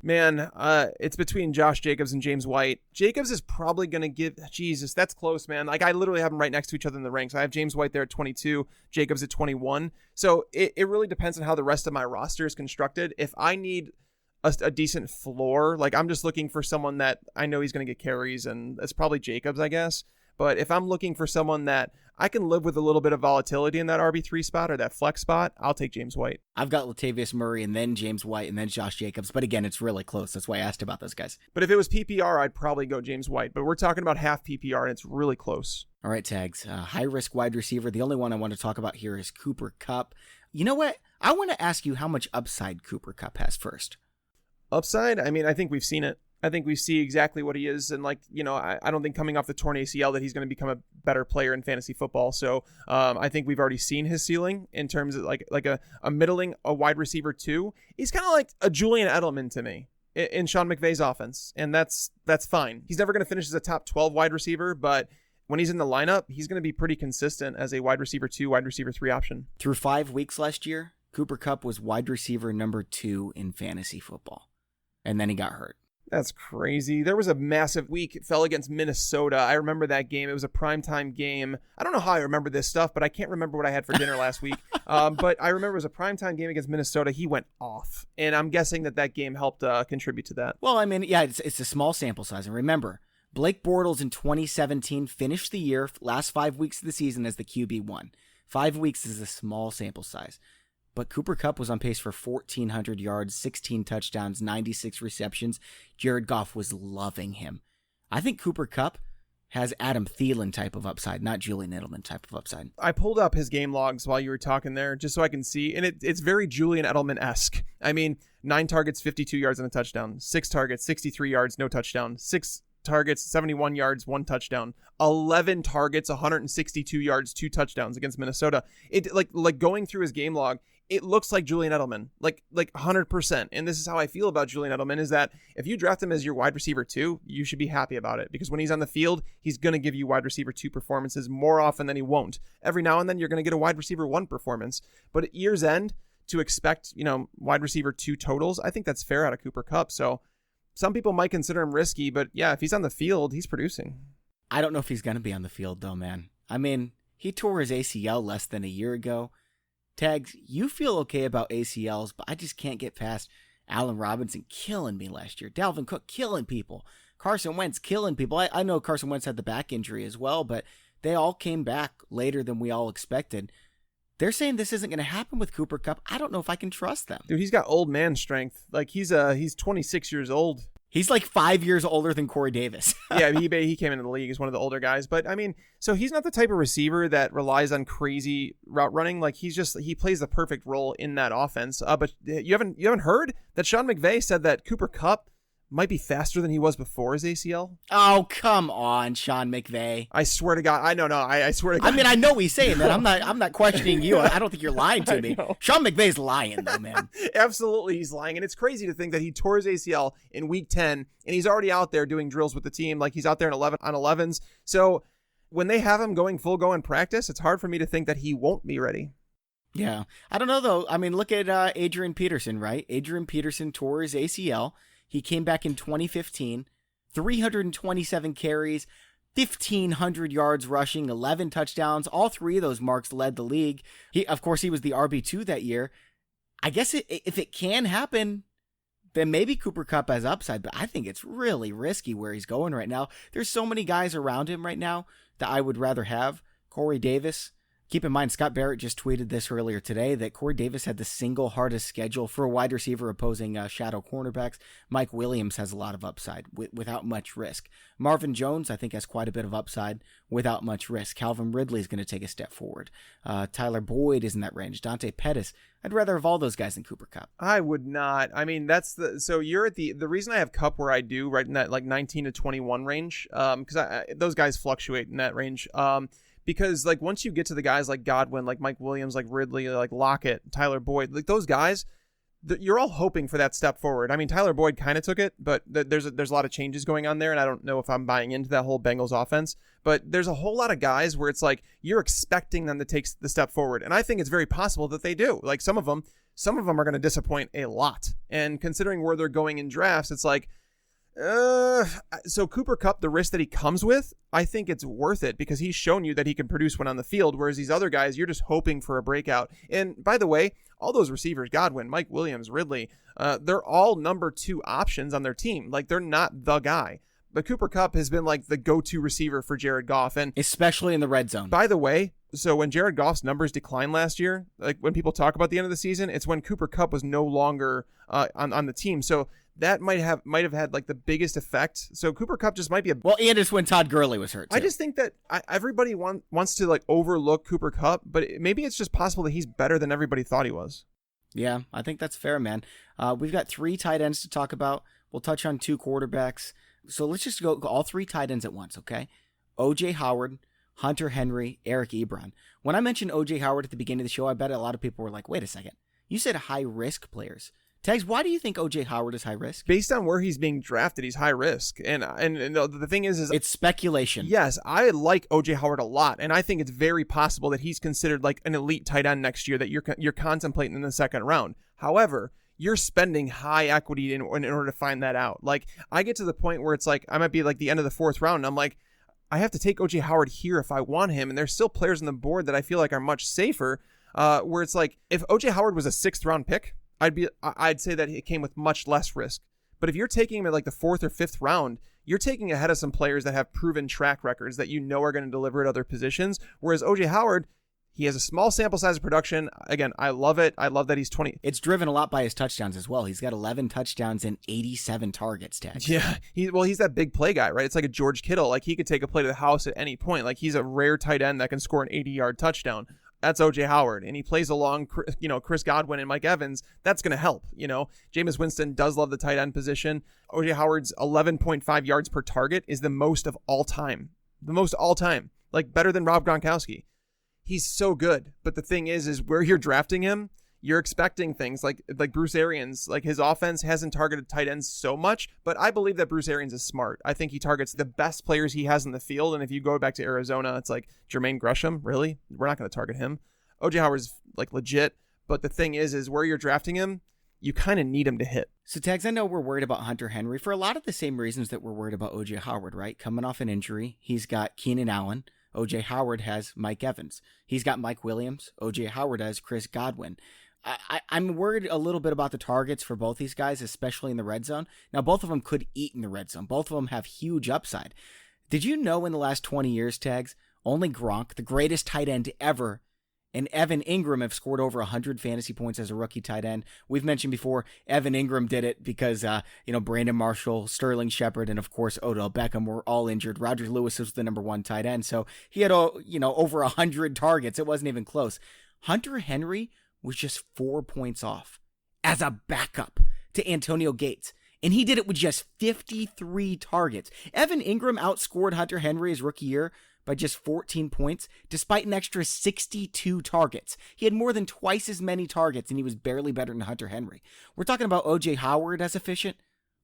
Speaker 2: Man, it's between Josh Jacobs and James White. Jacobs is probably going to give... Jesus, that's close, man. Like, I literally have them right next to each other in the ranks. I have James White there at 22, Jacobs at 21. So it really depends on how the rest of my roster is constructed. If I need a decent floor, like, I'm just looking for someone that I know he's going to get carries, and that's probably Jacobs, I guess. But if I'm looking for someone that I can live with a little bit of volatility in that RB3 spot or that flex spot, I'll take James White.
Speaker 1: I've got Latavius Murray and then James White and then Josh Jacobs. But again, it's really close. That's why I asked about those guys.
Speaker 2: But if it was PPR, I'd probably go James White. But we're talking about half PPR, and it's really close.
Speaker 1: All right, Tags. High-risk wide receiver. The only one I want to talk about here is Cooper Kupp. You know what? I want to ask you how much upside Cooper Kupp has first.
Speaker 2: Upside? I mean, I think we've seen it. I think we see exactly what he is. And, like, you know, I don't think coming off the torn ACL that he's going to become a better player in fantasy football. So I think we've already seen his ceiling in terms of like a middling, a wide receiver 2. He's kind of like a Julian Edelman to me in Sean McVay's offense. And that's fine. He's never going to finish as a top 12 wide receiver, but when he's in the lineup, he's going to be pretty consistent as a wide receiver 2, wide receiver 3 option.
Speaker 1: Through 5 weeks last year, Cooper Kupp was wide receiver number 2 in fantasy football. And then he got hurt.
Speaker 2: That's crazy. There was a massive week. It fell against Minnesota. I remember that game. It was a primetime game. I don't know how I remember this stuff, but I can't remember what I had for dinner last week. But I remember it was a primetime game against Minnesota. He went off. And I'm guessing that game helped contribute to that.
Speaker 1: Well, I mean, yeah, it's a small sample size. And remember, Blake Bortles in 2017 finished the year, last 5 weeks of the season, as the QB1. 5 weeks is a small sample size. But Cooper Kupp was on pace for 1,400 yards, 16 touchdowns, 96 receptions. Jared Goff was loving him. I think Cooper Kupp has Adam Thielen type of upside, not Julian Edelman type of upside.
Speaker 2: I pulled up his game logs while you were talking there just so I can see, and it's very Julian Edelman-esque. I mean, 9 targets, 52 yards and a touchdown. 6 targets, 63 yards, no touchdown. 6 targets, 71 yards, 1 touchdown. 11 targets, 162 yards, 2 touchdowns against Minnesota. It like going through his game log, it looks like Julian Edelman, like 100%. And this is how I feel about Julian Edelman, is that if you draft him as your wide receiver 2, you should be happy about it, because when he's on the field, he's going to give you wide receiver 2 performances more often than he won't. Every now and then you're going to get a wide receiver 1 performance, but at year's end to expect, wide receiver 2 totals, I think that's fair out of Cooper Kupp. So some people might consider him risky, but yeah, if he's on the field, he's producing.
Speaker 1: I don't know if he's going to be on the field though, man. I mean, he tore his ACL less than a year ago. Tags, you feel okay about ACLs, but I just can't get past Allen Robinson killing me last year. Dalvin Cook killing people. Carson Wentz killing people. I know Carson Wentz had the back injury as well, but they all came back later than we all expected. They're saying this isn't going to happen with Cooper Kupp. I don't know if I can trust them.
Speaker 2: Dude, he's got old man strength. Like, he's 26 years old.
Speaker 1: He's like 5 years older than Corey Davis.
Speaker 2: Yeah, he came into the league as one of the older guys. But, I mean, so he's not the type of receiver that relies on crazy route running. Like, he plays the perfect role in that offense. But you haven't heard that Sean McVay said that Cooper Kupp might be faster than he was before his ACL.
Speaker 1: Oh, come on, Sean McVay.
Speaker 2: I swear to God. I swear to God.
Speaker 1: I mean, I know he's saying that. I'm not questioning you. I don't think you're lying to me. Sean McVay's lying, though, man.
Speaker 2: Absolutely, he's lying. And it's crazy to think that he tore his ACL in week 10, and he's already out there doing drills with the team. Like, he's out there in 11 on 11s. So when they have him going full go in practice, it's hard for me to think that he won't be ready.
Speaker 1: Yeah. I don't know, though. I mean, look at Adrian Peterson, right? Adrian Peterson tore his ACL. He came back in 2015, 327 carries, 1,500 yards rushing, 11 touchdowns. All three of those marks led the league. Of course, he was the RB2 that year. I guess if it can happen, then maybe Cooper Kupp has upside, but I think it's really risky where he's going right now. There's so many guys around him right now that I would rather have. Corey Davis. Keep in mind, Scott Barrett just tweeted this earlier today that Corey Davis had the single hardest schedule for a wide receiver opposing shadow cornerbacks. Mike Williams has a lot of upside without much risk. Marvin Jones, I think, has quite a bit of upside without much risk. Calvin Ridley is going to take a step forward. Tyler Boyd is in that range. Dante Pettis. I'd rather have all those guys than Cooper Kupp.
Speaker 2: I would not. I mean, so you're at the reason I have Kupp where I do, right in that like 19 to 21 range, because those guys fluctuate in that range. Because like once you get to the guys like Godwin, like Mike Williams, like Ridley, like Lockett, Tyler Boyd, like those guys, you're all hoping for that step forward. I mean, Tyler Boyd kind of took it, but there's a lot of changes going on there, and I don't know if I'm buying into that whole Bengals offense. But there's a whole lot of guys where it's like you're expecting them to take the step forward, and I think it's very possible that they do. Like some of them are going to disappoint a lot, and considering where they're going in drafts, it's like. So Cooper Kupp, the risk that he comes with, I think it's worth it because he's shown you that he can produce when on the field, whereas these other guys, you're just hoping for a breakout. And by the way, all those receivers, Godwin, Mike Williams, Ridley, they're all number 2 options on their team. Like they're not the guy. But Cooper Kupp has been like the go-to receiver for Jared Goff. And
Speaker 1: especially in the red zone.
Speaker 2: By the way, so when Jared Goff's numbers declined last year, like when people talk about the end of the season, it's when Cooper Kupp was no longer on the team. So that might have had like the biggest effect. So Cooper Kupp just might be
Speaker 1: well, and it's when Todd Gurley was hurt too.
Speaker 2: I just think that everybody wants to like overlook Cooper Kupp, but maybe it's just possible that he's better than everybody thought he was.
Speaker 1: Yeah, I think that's fair, man. We've got 3 tight ends to talk about. We'll touch on 2 quarterbacks. So let's just go all 3 tight ends at once, okay? O.J. Howard, Hunter Henry, Eric Ebron. When I mentioned O.J. Howard at the beginning of the show, I bet a lot of people were like, wait a second. You said high-risk players. Tags, why do you think O.J. Howard is high risk?
Speaker 2: Based on where he's being drafted, he's high risk. And the thing is
Speaker 1: it's speculation.
Speaker 2: Yes, I like O.J. Howard a lot, and I think it's very possible that he's considered like an elite tight end next year that you're contemplating in the second round. However, you're spending high equity in order to find that out. Like I get to the point where it's like I might be like the end of the 4th round, and I'm like, I have to take O.J. Howard here if I want him, and there's still players on the board that I feel like are much safer. Where it's like if O.J. Howard was a 6th round pick, I'd say that it came with much less risk. But if you're taking him at like the 4th or 5th round, you're taking ahead of some players that have proven track records that you know are going to deliver at other positions. Whereas O.J. Howard, he has a small sample size of production. Again, I love it. I love that he's 20.
Speaker 1: It's driven a lot by his touchdowns as well. He's got 11 touchdowns and 87 targets, Tag.
Speaker 2: Yeah, he's that big play guy, right? It's like a George Kittle. Like he could take a play to the house at any point. Like he's a rare tight end that can score an 80-yard touchdown. That's O.J. Howard, and he plays along, Chris Godwin and Mike Evans. That's going to help, Jameis Winston does love the tight end position. O.J. Howard's 11.5 yards per target is the most of all time. The most all time. Like, better than Rob Gronkowski. He's so good, but the thing is where you're drafting him, you're expecting things like Bruce Arians. Like his offense hasn't targeted tight ends so much, but I believe that Bruce Arians is smart. I think he targets the best players he has in the field. And if you go back to Arizona, it's like Jermaine Gresham. Really? We're not going to target him. O.J. Howard's like legit. But the thing is where you're drafting him, you kind of need him to hit.
Speaker 1: So Tags, I know we're worried about Hunter Henry for a lot of the same reasons that we're worried about O.J. Howard, right? Coming off an injury, he's got Keenan Allen. O.J. Howard has Mike Evans. He's got Mike Williams. O.J. Howard has Chris Godwin. I'm worried a little bit about the targets for both these guys, especially in the red zone. Now, both of them could eat in the red zone. Both of them have huge upside. Did you know in the last 20 years, Tags, only Gronk, the greatest tight end ever, and Evan Engram have scored over 100 fantasy points as a rookie tight end? We've mentioned before, Evan Engram did it because, Brandon Marshall, Sterling Shepard, and of course, Odell Beckham were all injured. Roger Lewis was the number 1 tight end. So he had, over 100 targets. It wasn't even close. Hunter Henry was just 4 points off as a backup to Antonio Gates. And he did it with just 53 targets. Evan Engram outscored Hunter Henry his rookie year by just 14 points, despite an extra 62 targets. He had more than twice as many targets, and he was barely better than Hunter Henry. We're talking about O.J. Howard as efficient.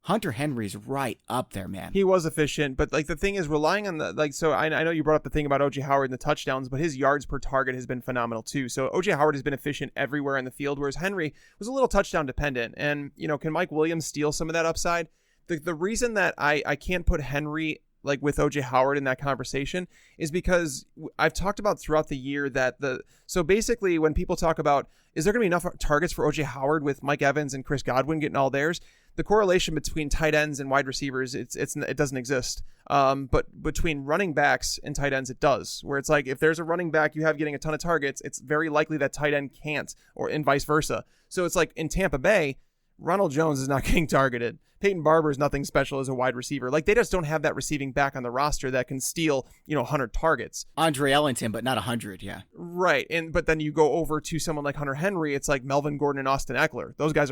Speaker 1: Hunter Henry's right up there, man.
Speaker 2: He was efficient, but like the thing is relying on so I know you brought up the thing about O.J. Howard and the touchdowns, but his yards per target has been phenomenal too. So O.J. Howard has been efficient everywhere in the field, whereas Henry was a little touchdown dependent. And, can Mike Williams steal some of that upside? The reason that I can't put Henry like with O.J. Howard in that conversation is because I've talked about throughout the year that so basically when people talk about, is there going to be enough targets for O.J. Howard with Mike Evans and Chris Godwin getting all theirs? The correlation between tight ends and wide receivers, it doesn't exist. But between running backs and tight ends, it does. Where it's like if there's a running back you have getting a ton of targets, it's very likely that tight end can't, and vice versa. So it's like in Tampa Bay, Ronald Jones is not getting targeted. Peyton Barber is nothing special as a wide receiver. Like they just don't have that receiving back on the roster that can steal, 100 targets.
Speaker 1: Andre Ellington, but not 100, yeah.
Speaker 2: Right. But then you go over to someone like Hunter Henry, it's like Melvin Gordon and Austin Eckler. Those guys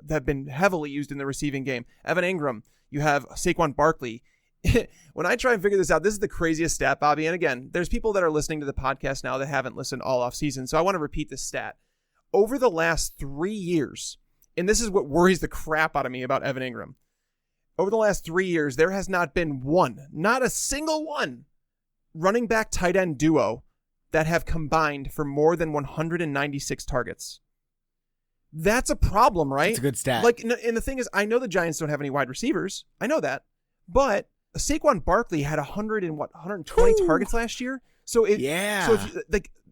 Speaker 2: have been heavily used in the receiving game. Evan Engram, you have Saquon Barkley. When I try and figure this out, this is the craziest stat, Bobby. And again, there's people that are listening to the podcast now that haven't listened all off season. So I want to repeat this stat. Over the last 3 years, and this is what worries the crap out of me about Evan Engram. Over the last 3 years, there has not been not a single one, running back tight end duo that have combined for more than 196 targets. That's a problem, right?
Speaker 1: It's a good stat.
Speaker 2: Like, and the thing is, I know the Giants don't have any wide receivers. I know that. But Saquon Barkley had 120 targets last year. So if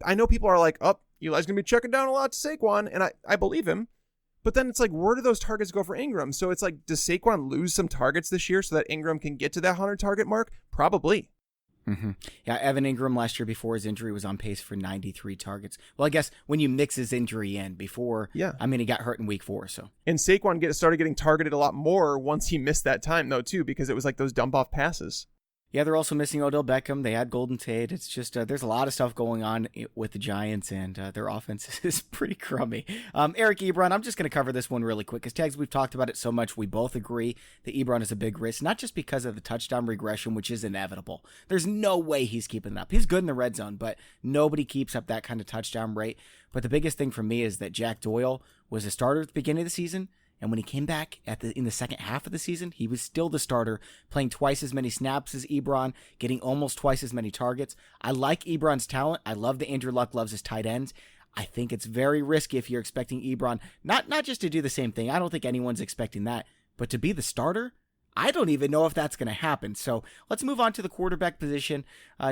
Speaker 2: I know people are like, Eli's going to be checking down a lot to Saquon, and I believe him. But then it's like, where do those targets go for Engram? So it's like, does Saquon lose some targets this year so that Engram can get to that 100 target mark? Probably.
Speaker 1: Mm-hmm. Yeah, Evan Engram last year before his injury was on pace for 93 targets. Well, I guess when you mix his injury in before, he got hurt in week 4. So. And
Speaker 2: Saquon started getting targeted a lot more once he missed that time though too, because it was like those dump off passes.
Speaker 1: Yeah, they're also missing Odell Beckham. They had Golden Tate. It's just there's a lot of stuff going on with the Giants, and their offense is pretty crummy. Eric Ebron, I'm just going to cover this one really quick because, Tags, we've talked about it so much. We both agree that Ebron is a big risk, not just because of the touchdown regression, which is inevitable. There's no way he's keeping it up. He's good in the red zone, but nobody keeps up that kind of touchdown rate. But the biggest thing for me is that Jack Doyle was a starter at the beginning of the season. And when he came back in the second half of the season, he was still the starter, playing twice as many snaps as Ebron, getting almost twice as many targets. I like Ebron's talent. I love that Andrew Luck loves his tight ends. I think it's very risky if you're expecting Ebron, not just to do the same thing. I don't think anyone's expecting that, but to be the starter. I don't even know if that's going to happen. So let's move on to the quarterback position.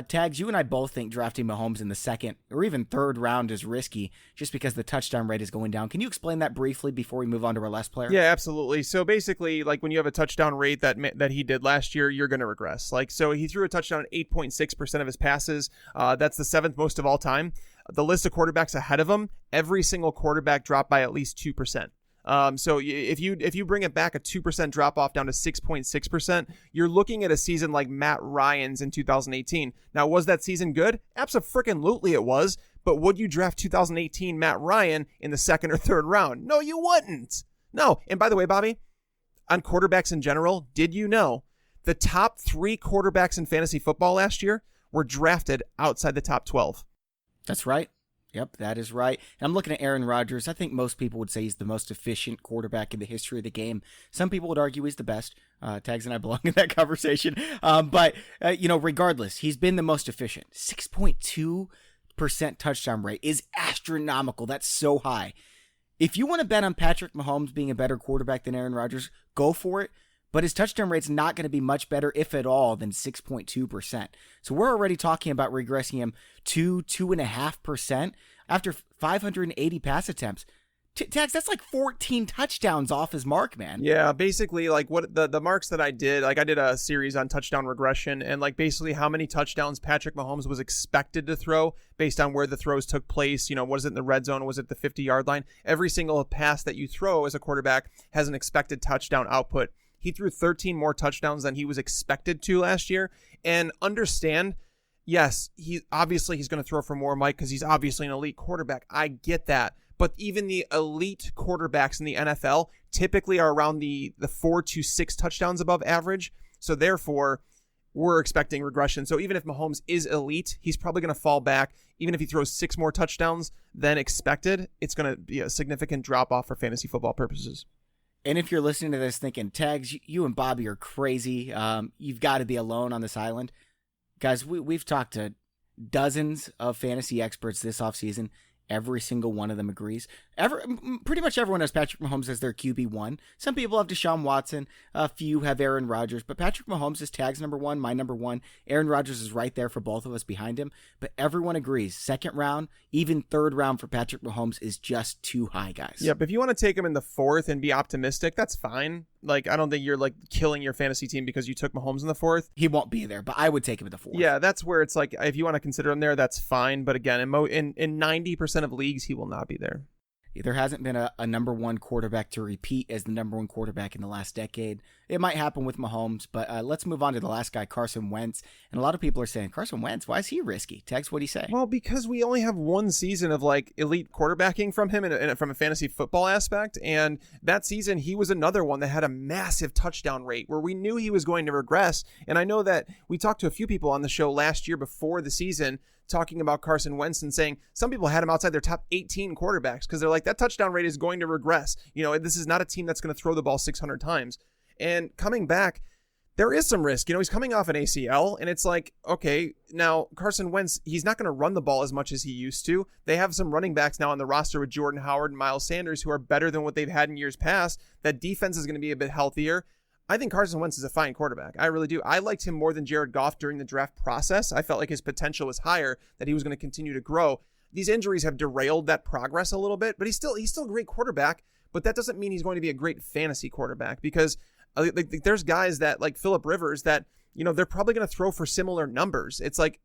Speaker 1: Tags, you and I both think drafting Mahomes in the second or even third round is risky just because the touchdown rate is going down. Can you explain that briefly before we move on to our last player?
Speaker 2: Yeah, absolutely. So basically, like when you have a touchdown rate that he did last year, you're going to regress. Like, so he threw a touchdown at 8.6% of his passes. That's the 7th most of all time. The list of quarterbacks ahead of him, every single quarterback dropped by at least 2%. So if you bring it back a 2% drop off down to 6.6%, you're looking at a season like Matt Ryan's in 2018. Now, was that season good? Abso-freaking-lutely it was. But would you draft 2018 Matt Ryan in the second or third round? No, you wouldn't. No. And by the way, Bobby, on quarterbacks in general, did you know the top 3 quarterbacks in fantasy football last year were drafted outside the top 12?
Speaker 1: That's right. Yep, that is right. And I'm looking at Aaron Rodgers. I think most people would say he's the most efficient quarterback in the history of the game. Some people would argue he's the best. Tags and I belong in that conversation. But regardless, he's been the most efficient. 6.2% touchdown rate is astronomical. That's so high. If you want to bet on Patrick Mahomes being a better quarterback than Aaron Rodgers, go for it. But his touchdown rate's not going to be much better, if at all, than 6.2%. So we're already talking about regressing him to 2.5% after 580 pass attempts. Tags, that's like 14 touchdowns off his mark, man.
Speaker 2: Yeah, basically, like what the marks that I did, like I did a series on touchdown regression, and like basically how many touchdowns Patrick Mahomes was expected to throw based on where the throws took place. Was it in the red zone? Was it the 50-yard line? Every single pass that you throw as a quarterback has an expected touchdown output. He threw 13 more touchdowns than he was expected to last year. And understand, yes, he's going to throw for more, Mike, because he's obviously an elite quarterback. I get that. but even the elite quarterbacks in the NFL typically are around the 4 to 6 touchdowns above average. So therefore, we're expecting regression. So even if Mahomes is elite, he's probably going to fall back. Even if he throws 6 more touchdowns than expected, it's going to be a significant drop off for fantasy football purposes.
Speaker 1: And if you're listening to this thinking, Tags, you and Bobby are crazy, you've got to be alone on this island. Guys, we've talked to dozens of fantasy experts this offseason. Every single one of them agrees. Pretty much everyone has Patrick Mahomes as their QB1. Some people have Deshaun Watson. A few have Aaron Rodgers. But Patrick Mahomes is Tag's number 1, my number 1. Aaron Rodgers is right there for both of us behind him. But everyone agrees. Second round, even third round for Patrick Mahomes is just too high, guys.
Speaker 2: Yep, if you want to take him in the 4th and be optimistic, that's fine. Like, I don't think you're like killing your fantasy team because you took Mahomes in the 4th.
Speaker 1: He won't be there, but I would take him in the 4th.
Speaker 2: Yeah, that's where it's like, if you want to consider him there, that's fine. But again, in 90% of leagues, he will not be there.
Speaker 1: There hasn't been a number 1 quarterback to repeat as the number 1 quarterback in the last decade. It might happen with Mahomes, but let's move on to the last guy, Carson Wentz. And a lot of people are saying, Carson Wentz, why is he risky? Tex, what do you say?
Speaker 2: Well, because we only have one season of like elite quarterbacking from him from a fantasy football aspect. And that season, he was another one that had a massive touchdown rate where we knew he was going to regress. And I know that we talked to a few people on the show last year before the season talking about Carson Wentz and saying some people had him outside their top 18 quarterbacks because they're like, that touchdown rate is going to regress. You know, this is not a team that's going to throw the ball 600 times. And coming back, there is some risk. You know, he's coming off an ACL, and it's like, okay, now Carson Wentz, he's not going to run the ball as much as he used to. They have some running backs now on the roster with Jordan Howard and Miles Sanders who are better than what they've had in years past. That defense is going to be a bit healthier. I think Carson Wentz is a fine quarterback. I really do. I liked him more than Jared Goff during the draft process. I felt like his potential was higher, that he was going to continue to grow. These injuries have derailed that progress a little bit, but he's still a great quarterback, but that doesn't mean he's going to be a great fantasy quarterback because there's guys that like Phillip Rivers that, you know, they're probably going to throw for similar numbers. It's like,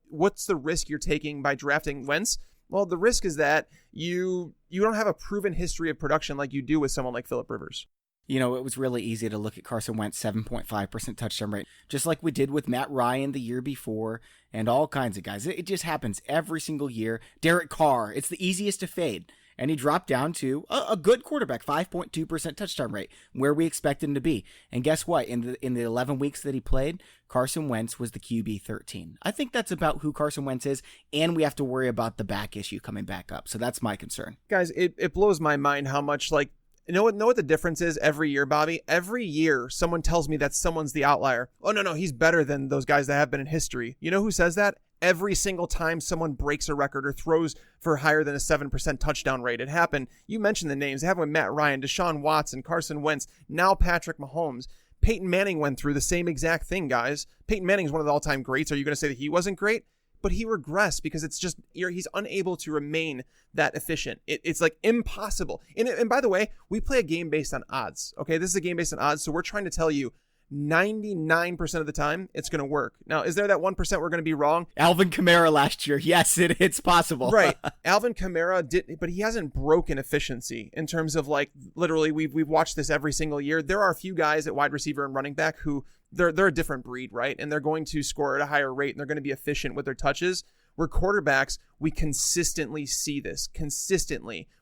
Speaker 2: what's the risk you're taking by drafting Wentz? Well, the risk is that you don't have a proven history of production like you do with someone like Phillip Rivers.
Speaker 1: You know, it was really easy to look at Carson Wentz 7.5% touchdown rate, just like we did with Matt Ryan the year before and all kinds of guys. It just happens every single year. Derek Carr, it's the easiest to fade. And he dropped down to a good quarterback, 5.2% touchdown rate, where we expect him to be. And guess what? In the 11 weeks that he played, Carson Wentz was the QB 13. I think that's about who Carson Wentz is, and we have to worry about the back issue coming back up. So that's my concern.
Speaker 2: Guys, it blows my mind how much, like, you know what the difference is every year, Bobby? Every year, someone tells me that someone's the outlier. Oh, no, he's better than those guys that have been in history. You know who says that? Every single time someone breaks a record or throws for higher than a 7% touchdown rate. It happened. You mentioned the names. It happened with Matt Ryan, Deshaun Watson, Carson Wentz, now Patrick Mahomes. Peyton Manning went through the same exact thing, guys. Peyton Manning is one of the all-time greats. Are you going to say that he wasn't great? But he regressed because it's just, he's unable to remain that efficient. It's like impossible. And by the way, we play a game based on odds. Okay, this is a game based on odds. So we're trying to tell you 99% of the time it's going to work. Now, is there that 1% we're going to be wrong?
Speaker 1: Alvin Kamara last year. Yes, it's possible.
Speaker 2: Right. Alvin Kamara did, but he hasn't broken efficiency in terms of like literally we've watched this every single year. There are a few guys at wide receiver and running back who they're a different breed, right? And they're going to score at a higher rate and they're going to be efficient with their touches. Where quarterbacks, we consistently see this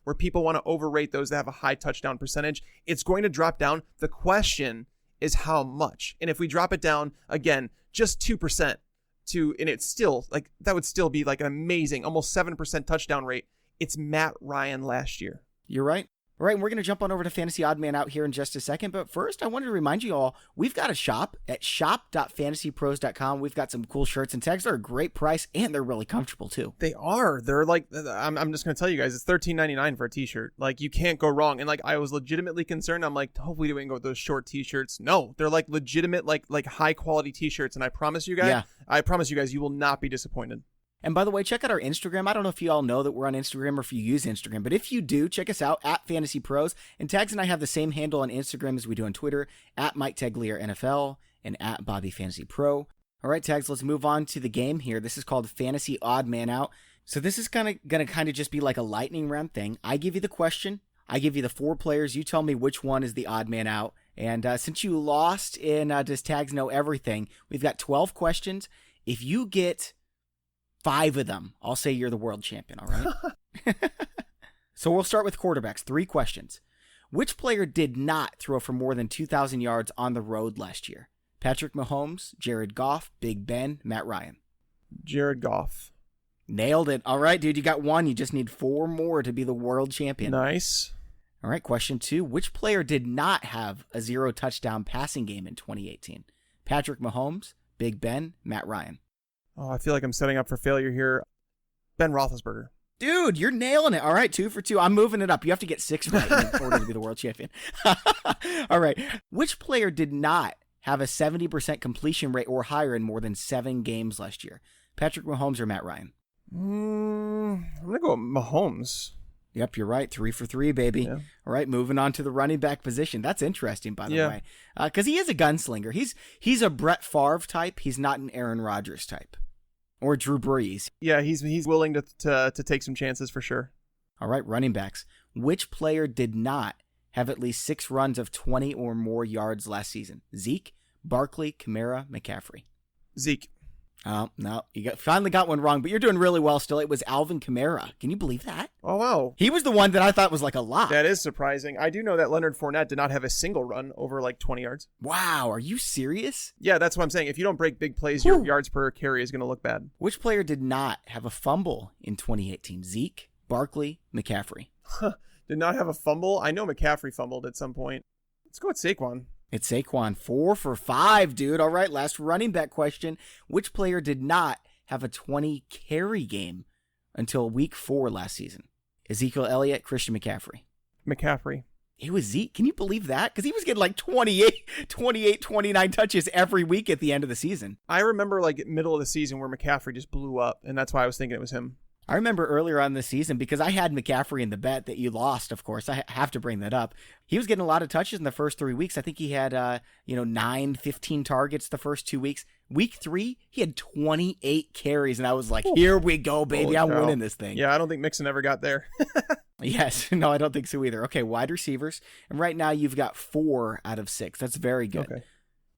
Speaker 2: where people want to overrate those that have a high touchdown percentage. It's going to drop down. The question is how much. And if we drop it down again, just 2% and it's still like, that would still be like an amazing, almost 7% touchdown rate. It's Matt Ryan last year.
Speaker 1: You're right. All right, we're going to jump on over to Fantasy Odd Man Out here in just a second. But first, I wanted to remind you all, we've got a shop at shop.fantasypros.com. We've got some cool shirts and tags. They're a great price, and they're really comfortable, too.
Speaker 2: They are. They're like, I'm just going to tell you guys, it's $13.99 for a t-shirt. Like, you can't go wrong. And like, I was legitimately concerned. I'm like, hopefully we can go with those short t-shirts. No, they're like legitimate, like high quality t-shirts. And I promise you guys, you will not be disappointed.
Speaker 1: And by the way, check out our Instagram. I don't know if you all know that we're on Instagram or if you use Instagram, but if you do, check us out at FantasyPros. And Tags and I have the same handle on Instagram as we do on Twitter, at Mike Teglier NFL and at Bobby Fantasy Pro. All right, Tags, let's move on to the game here. This is called Fantasy Odd Man Out. So this is going to just be like a lightning round thing. I give you the question. I give you the 4 players. You tell me which one is the odd man out. And since you lost in Does Tags Know Everything, we've got 12 questions. If you get 5 of them, I'll say you're the world champion, all right? So we'll start with quarterbacks. 3 questions. Which player did not throw for more than 2,000 yards on the road last year? Patrick Mahomes, Jared Goff, Big Ben, Matt Ryan.
Speaker 2: Jared Goff.
Speaker 1: Nailed it. All right, dude, you got 1. You just need 4 more to be the world champion.
Speaker 2: Nice.
Speaker 1: All right, question 2. Which player did not have a 0 touchdown passing game in 2018? Patrick Mahomes, Big Ben, Matt Ryan.
Speaker 2: Oh, I feel like I'm setting up for failure here. Ben Roethlisberger.
Speaker 1: Dude, you're nailing it. All right, 2 for 2. I'm moving it up. You have to get 6 right in order to be the world champion. All right. Which player did not have a 70% completion rate or higher in more than 7 games last year? Patrick Mahomes or Matt Ryan?
Speaker 2: I'm going to go with Mahomes.
Speaker 1: Yep, you're right. 3 for 3, baby.
Speaker 2: Yeah.
Speaker 1: All right, moving on to the running back position. That's interesting, by the way, because he is a gunslinger. He's a Brett Favre type. He's not an Aaron Rodgers type or Drew Brees.
Speaker 2: Yeah, he's willing to take some chances for sure.
Speaker 1: All right, running backs. Which player did not have at least 6 runs of 20 or more yards last season? Zeke, Barkley, Kamara, McCaffrey.
Speaker 2: Zeke.
Speaker 1: Oh, no, you finally got one wrong, but you're doing really well still. It was Alvin Kamara. Can you believe that?
Speaker 2: Oh, wow.
Speaker 1: He was the one that I thought was like a lot.
Speaker 2: That is surprising. I do know that Leonard Fournette did not have a single run over like 20 yards.
Speaker 1: Wow, are you serious?
Speaker 2: Yeah, that's what I'm saying. If you don't break big plays, your yards per carry is going to look bad.
Speaker 1: Which player did not have a fumble in 2018? Zeke, Barkley, McCaffrey.
Speaker 2: Did not have a fumble? I know McCaffrey fumbled at some point. Let's go with Saquon.
Speaker 1: It's Saquon. 4 for 5, dude. All right, last running back question. Which player did not have a 20 carry game until week 4 last season? Ezekiel Elliott, Christian McCaffrey.
Speaker 2: McCaffrey.
Speaker 1: It was Zeke. Can you believe that? Because he was getting like 29 touches every week at the end of the season.
Speaker 2: I remember like middle of the season where McCaffrey just blew up, and that's why I was thinking it was him.
Speaker 1: I remember earlier on this season, because I had McCaffrey in the bet that you lost, of course. I have to bring that up. He was getting a lot of touches in the first 3 weeks. I think he had, 9, 15 targets the first 2 weeks. Week 3, he had 28 carries, and I was like, here we go, baby.
Speaker 2: Holy
Speaker 1: I'm
Speaker 2: cow.
Speaker 1: winning this thing.
Speaker 2: Yeah, I don't think Mixon ever got there.
Speaker 1: Yes. No, I don't think so either. Okay, wide receivers. And right now you've got 4 out of 6. That's very good.
Speaker 2: Okay.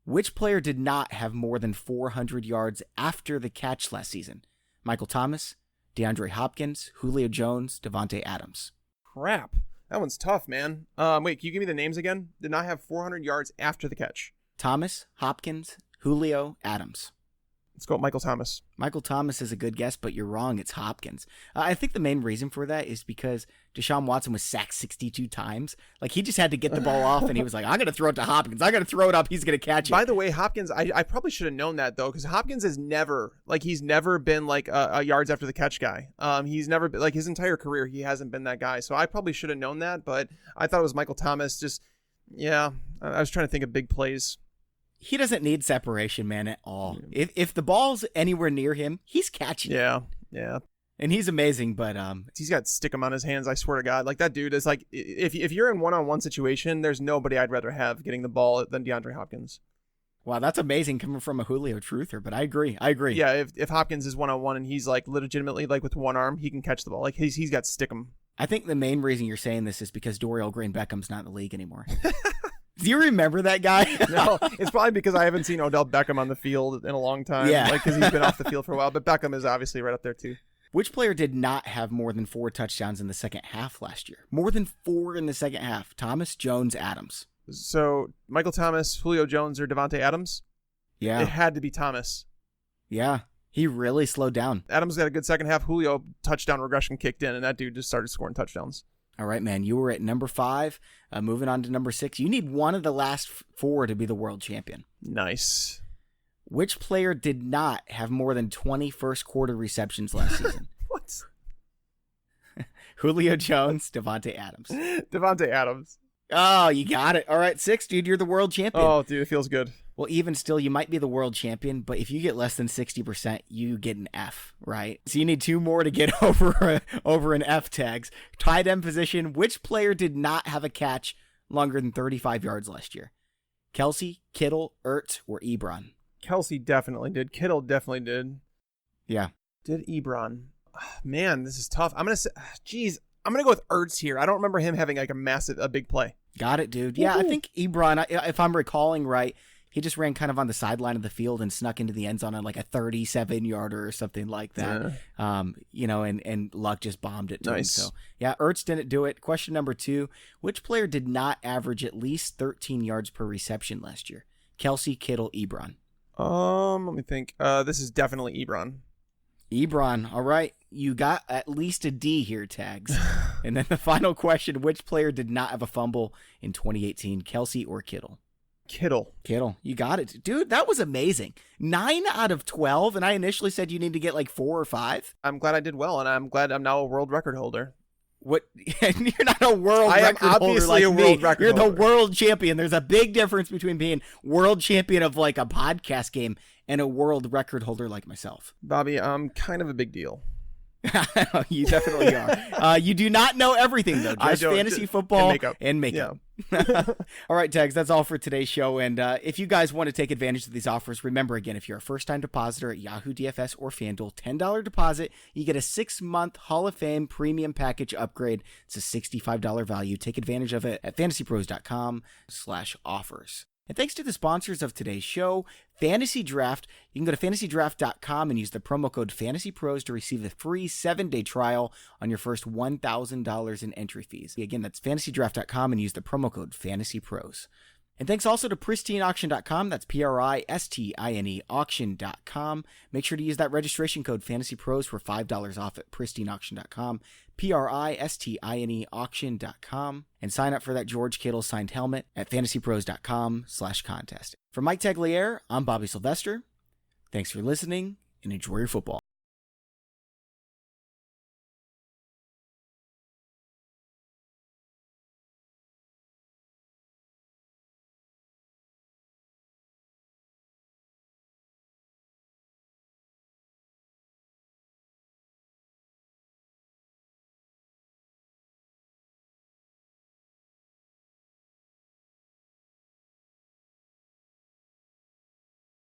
Speaker 1: Which player did not have more than 400 yards after the catch last season? Michael Thomas, DeAndre Hopkins, Julio Jones, Devontae Adams.
Speaker 2: Crap. That one's tough, man. Wait, can you give me the names again? Did not have 400 yards after the catch.
Speaker 1: Thomas, Hopkins, Julio, Adams.
Speaker 2: Let's go with Michael Thomas.
Speaker 1: Michael Thomas is a good guess, but you're wrong. It's Hopkins. I think the main reason for that is because Deshaun Watson was sacked 62 times. Like, he just had to get the ball off, and he was like, I'm going to throw it to Hopkins. I'm going to throw it up. He's going to catch it.
Speaker 2: By the way, Hopkins, I probably should have known that, though, because Hopkins has never, he's never been, a yards after the catch guy. He's never been, his entire career, he hasn't been that guy. So I probably should have known that, but I thought it was Michael Thomas. I was trying to think of big plays.
Speaker 1: He doesn't need separation, man, at all. If the ball's anywhere near him, he's catching it.
Speaker 2: Yeah.
Speaker 1: And he's amazing, but
Speaker 2: he's got stick him on his hands, I swear to God. Like, that dude is like, if you're in one-on-one situation, there's nobody I'd rather have getting the ball than DeAndre Hopkins.
Speaker 1: Wow, that's amazing coming from a Julio truther, but I agree.
Speaker 2: Yeah, if Hopkins is one-on-one and he's legitimately with one arm, he can catch the ball. He's got stick him.
Speaker 1: I think the main reason you're saying this is because Dorial Green Beckham's not in the league anymore. Do you remember that guy?
Speaker 2: No, it's probably because I haven't seen Odell Beckham on the field in a long time.
Speaker 1: Yeah.
Speaker 2: Because he's been off the field for a while. But Beckham is obviously right up there, too.
Speaker 1: Which player did not have more than 4 touchdowns in the second half last year? More than 4 in the second half. Thomas, Jones, Adams.
Speaker 2: So, Michael Thomas, Julio Jones, or Devontae Adams?
Speaker 1: Yeah.
Speaker 2: It had to be Thomas.
Speaker 1: Yeah. He really slowed down.
Speaker 2: Adams got a good second half. Julio touchdown regression kicked in, and that dude just started scoring touchdowns.
Speaker 1: All right, man. You were at number 5. Moving on to number 6. You need one of the last 4 to be the world champion.
Speaker 2: Nice.
Speaker 1: Which player did not have more than 20 first quarter receptions last season?
Speaker 2: What?
Speaker 1: Julio Jones, Devontae Adams.
Speaker 2: Devontae Adams.
Speaker 1: Oh, you got it. All right, 6, dude. You're the world champion.
Speaker 2: Oh, dude, it feels good.
Speaker 1: Well, even still, you might be the world champion, but if you get less than 60%, you get an F, right? So you need 2 more to get over an F tags. Tight end position. Which player did not have a catch longer than 35 yards last year? Kelsey, Kittle, Ertz, or Ebron?
Speaker 2: Kelsey definitely did. Kittle definitely did.
Speaker 1: Yeah.
Speaker 2: Did Ebron? Man, this is tough. I'm going to say, I'm going to go with Ertz here. I don't remember him having a big play.
Speaker 1: Got it, dude. Yeah, I think Ebron, if I'm recalling right, He just ran kind of on the sideline of the field and snuck into the end zone on like a 37-yarder or something like that. And Luck just bombed it to him. So, yeah, Ertz didn't do it. Question number 2, which player did not average at least 13 yards per reception last year? Kelsey, Kittle, Ebron.
Speaker 2: Let me think. This is definitely Ebron.
Speaker 1: Ebron. All right. You got at least a D here, Tags. And then the final question, which player did not have a fumble in 2018, Kelsey or Kittle?
Speaker 2: Kittle.
Speaker 1: You got it. Dude, that was amazing. 9 out of 12, and I initially said you need to get like 4 or 5.
Speaker 2: I'm glad I did well, and I'm glad I'm now a world record holder.
Speaker 1: What? You're not a world
Speaker 2: I am
Speaker 1: record holder
Speaker 2: obviously
Speaker 1: like
Speaker 2: a
Speaker 1: me.
Speaker 2: world record
Speaker 1: You're
Speaker 2: holder.
Speaker 1: the world champion. There's a big difference between being world champion of like a podcast game and a world record holder like myself.
Speaker 2: Bobby, I'm kind of a big deal.
Speaker 1: You definitely are. You do not know everything, though. Just fantasy football and makeup.
Speaker 2: Yeah.
Speaker 1: All right, Tags, that's all for today's show. And if you guys want to take advantage of these offers, remember, again, if you're a first-time depositor at Yahoo DFS or FanDuel, $10 deposit, you get a 6-month Hall of Fame premium package upgrade. It's a $65 value. Take advantage of it at fantasypros.com/offers. And thanks to the sponsors of today's show, Fantasy Draft. You can go to fantasydraft.com and use the promo code FantasyPros to receive a free 7-day trial on your first $1,000 in entry fees. Again, that's fantasydraft.com and use the promo code FantasyPros. And thanks also to PristineAuction.com. That's PRISTINE Auction.com. Make sure to use that registration code FantasyPros for $5 off at PristineAuction.com. PRISTINE Auction.com. And sign up for that George Kittle signed helmet at FantasyPros.com/contest. For Mike Tagliere, I'm Bobby Sylvester. Thanks for listening and enjoy your football.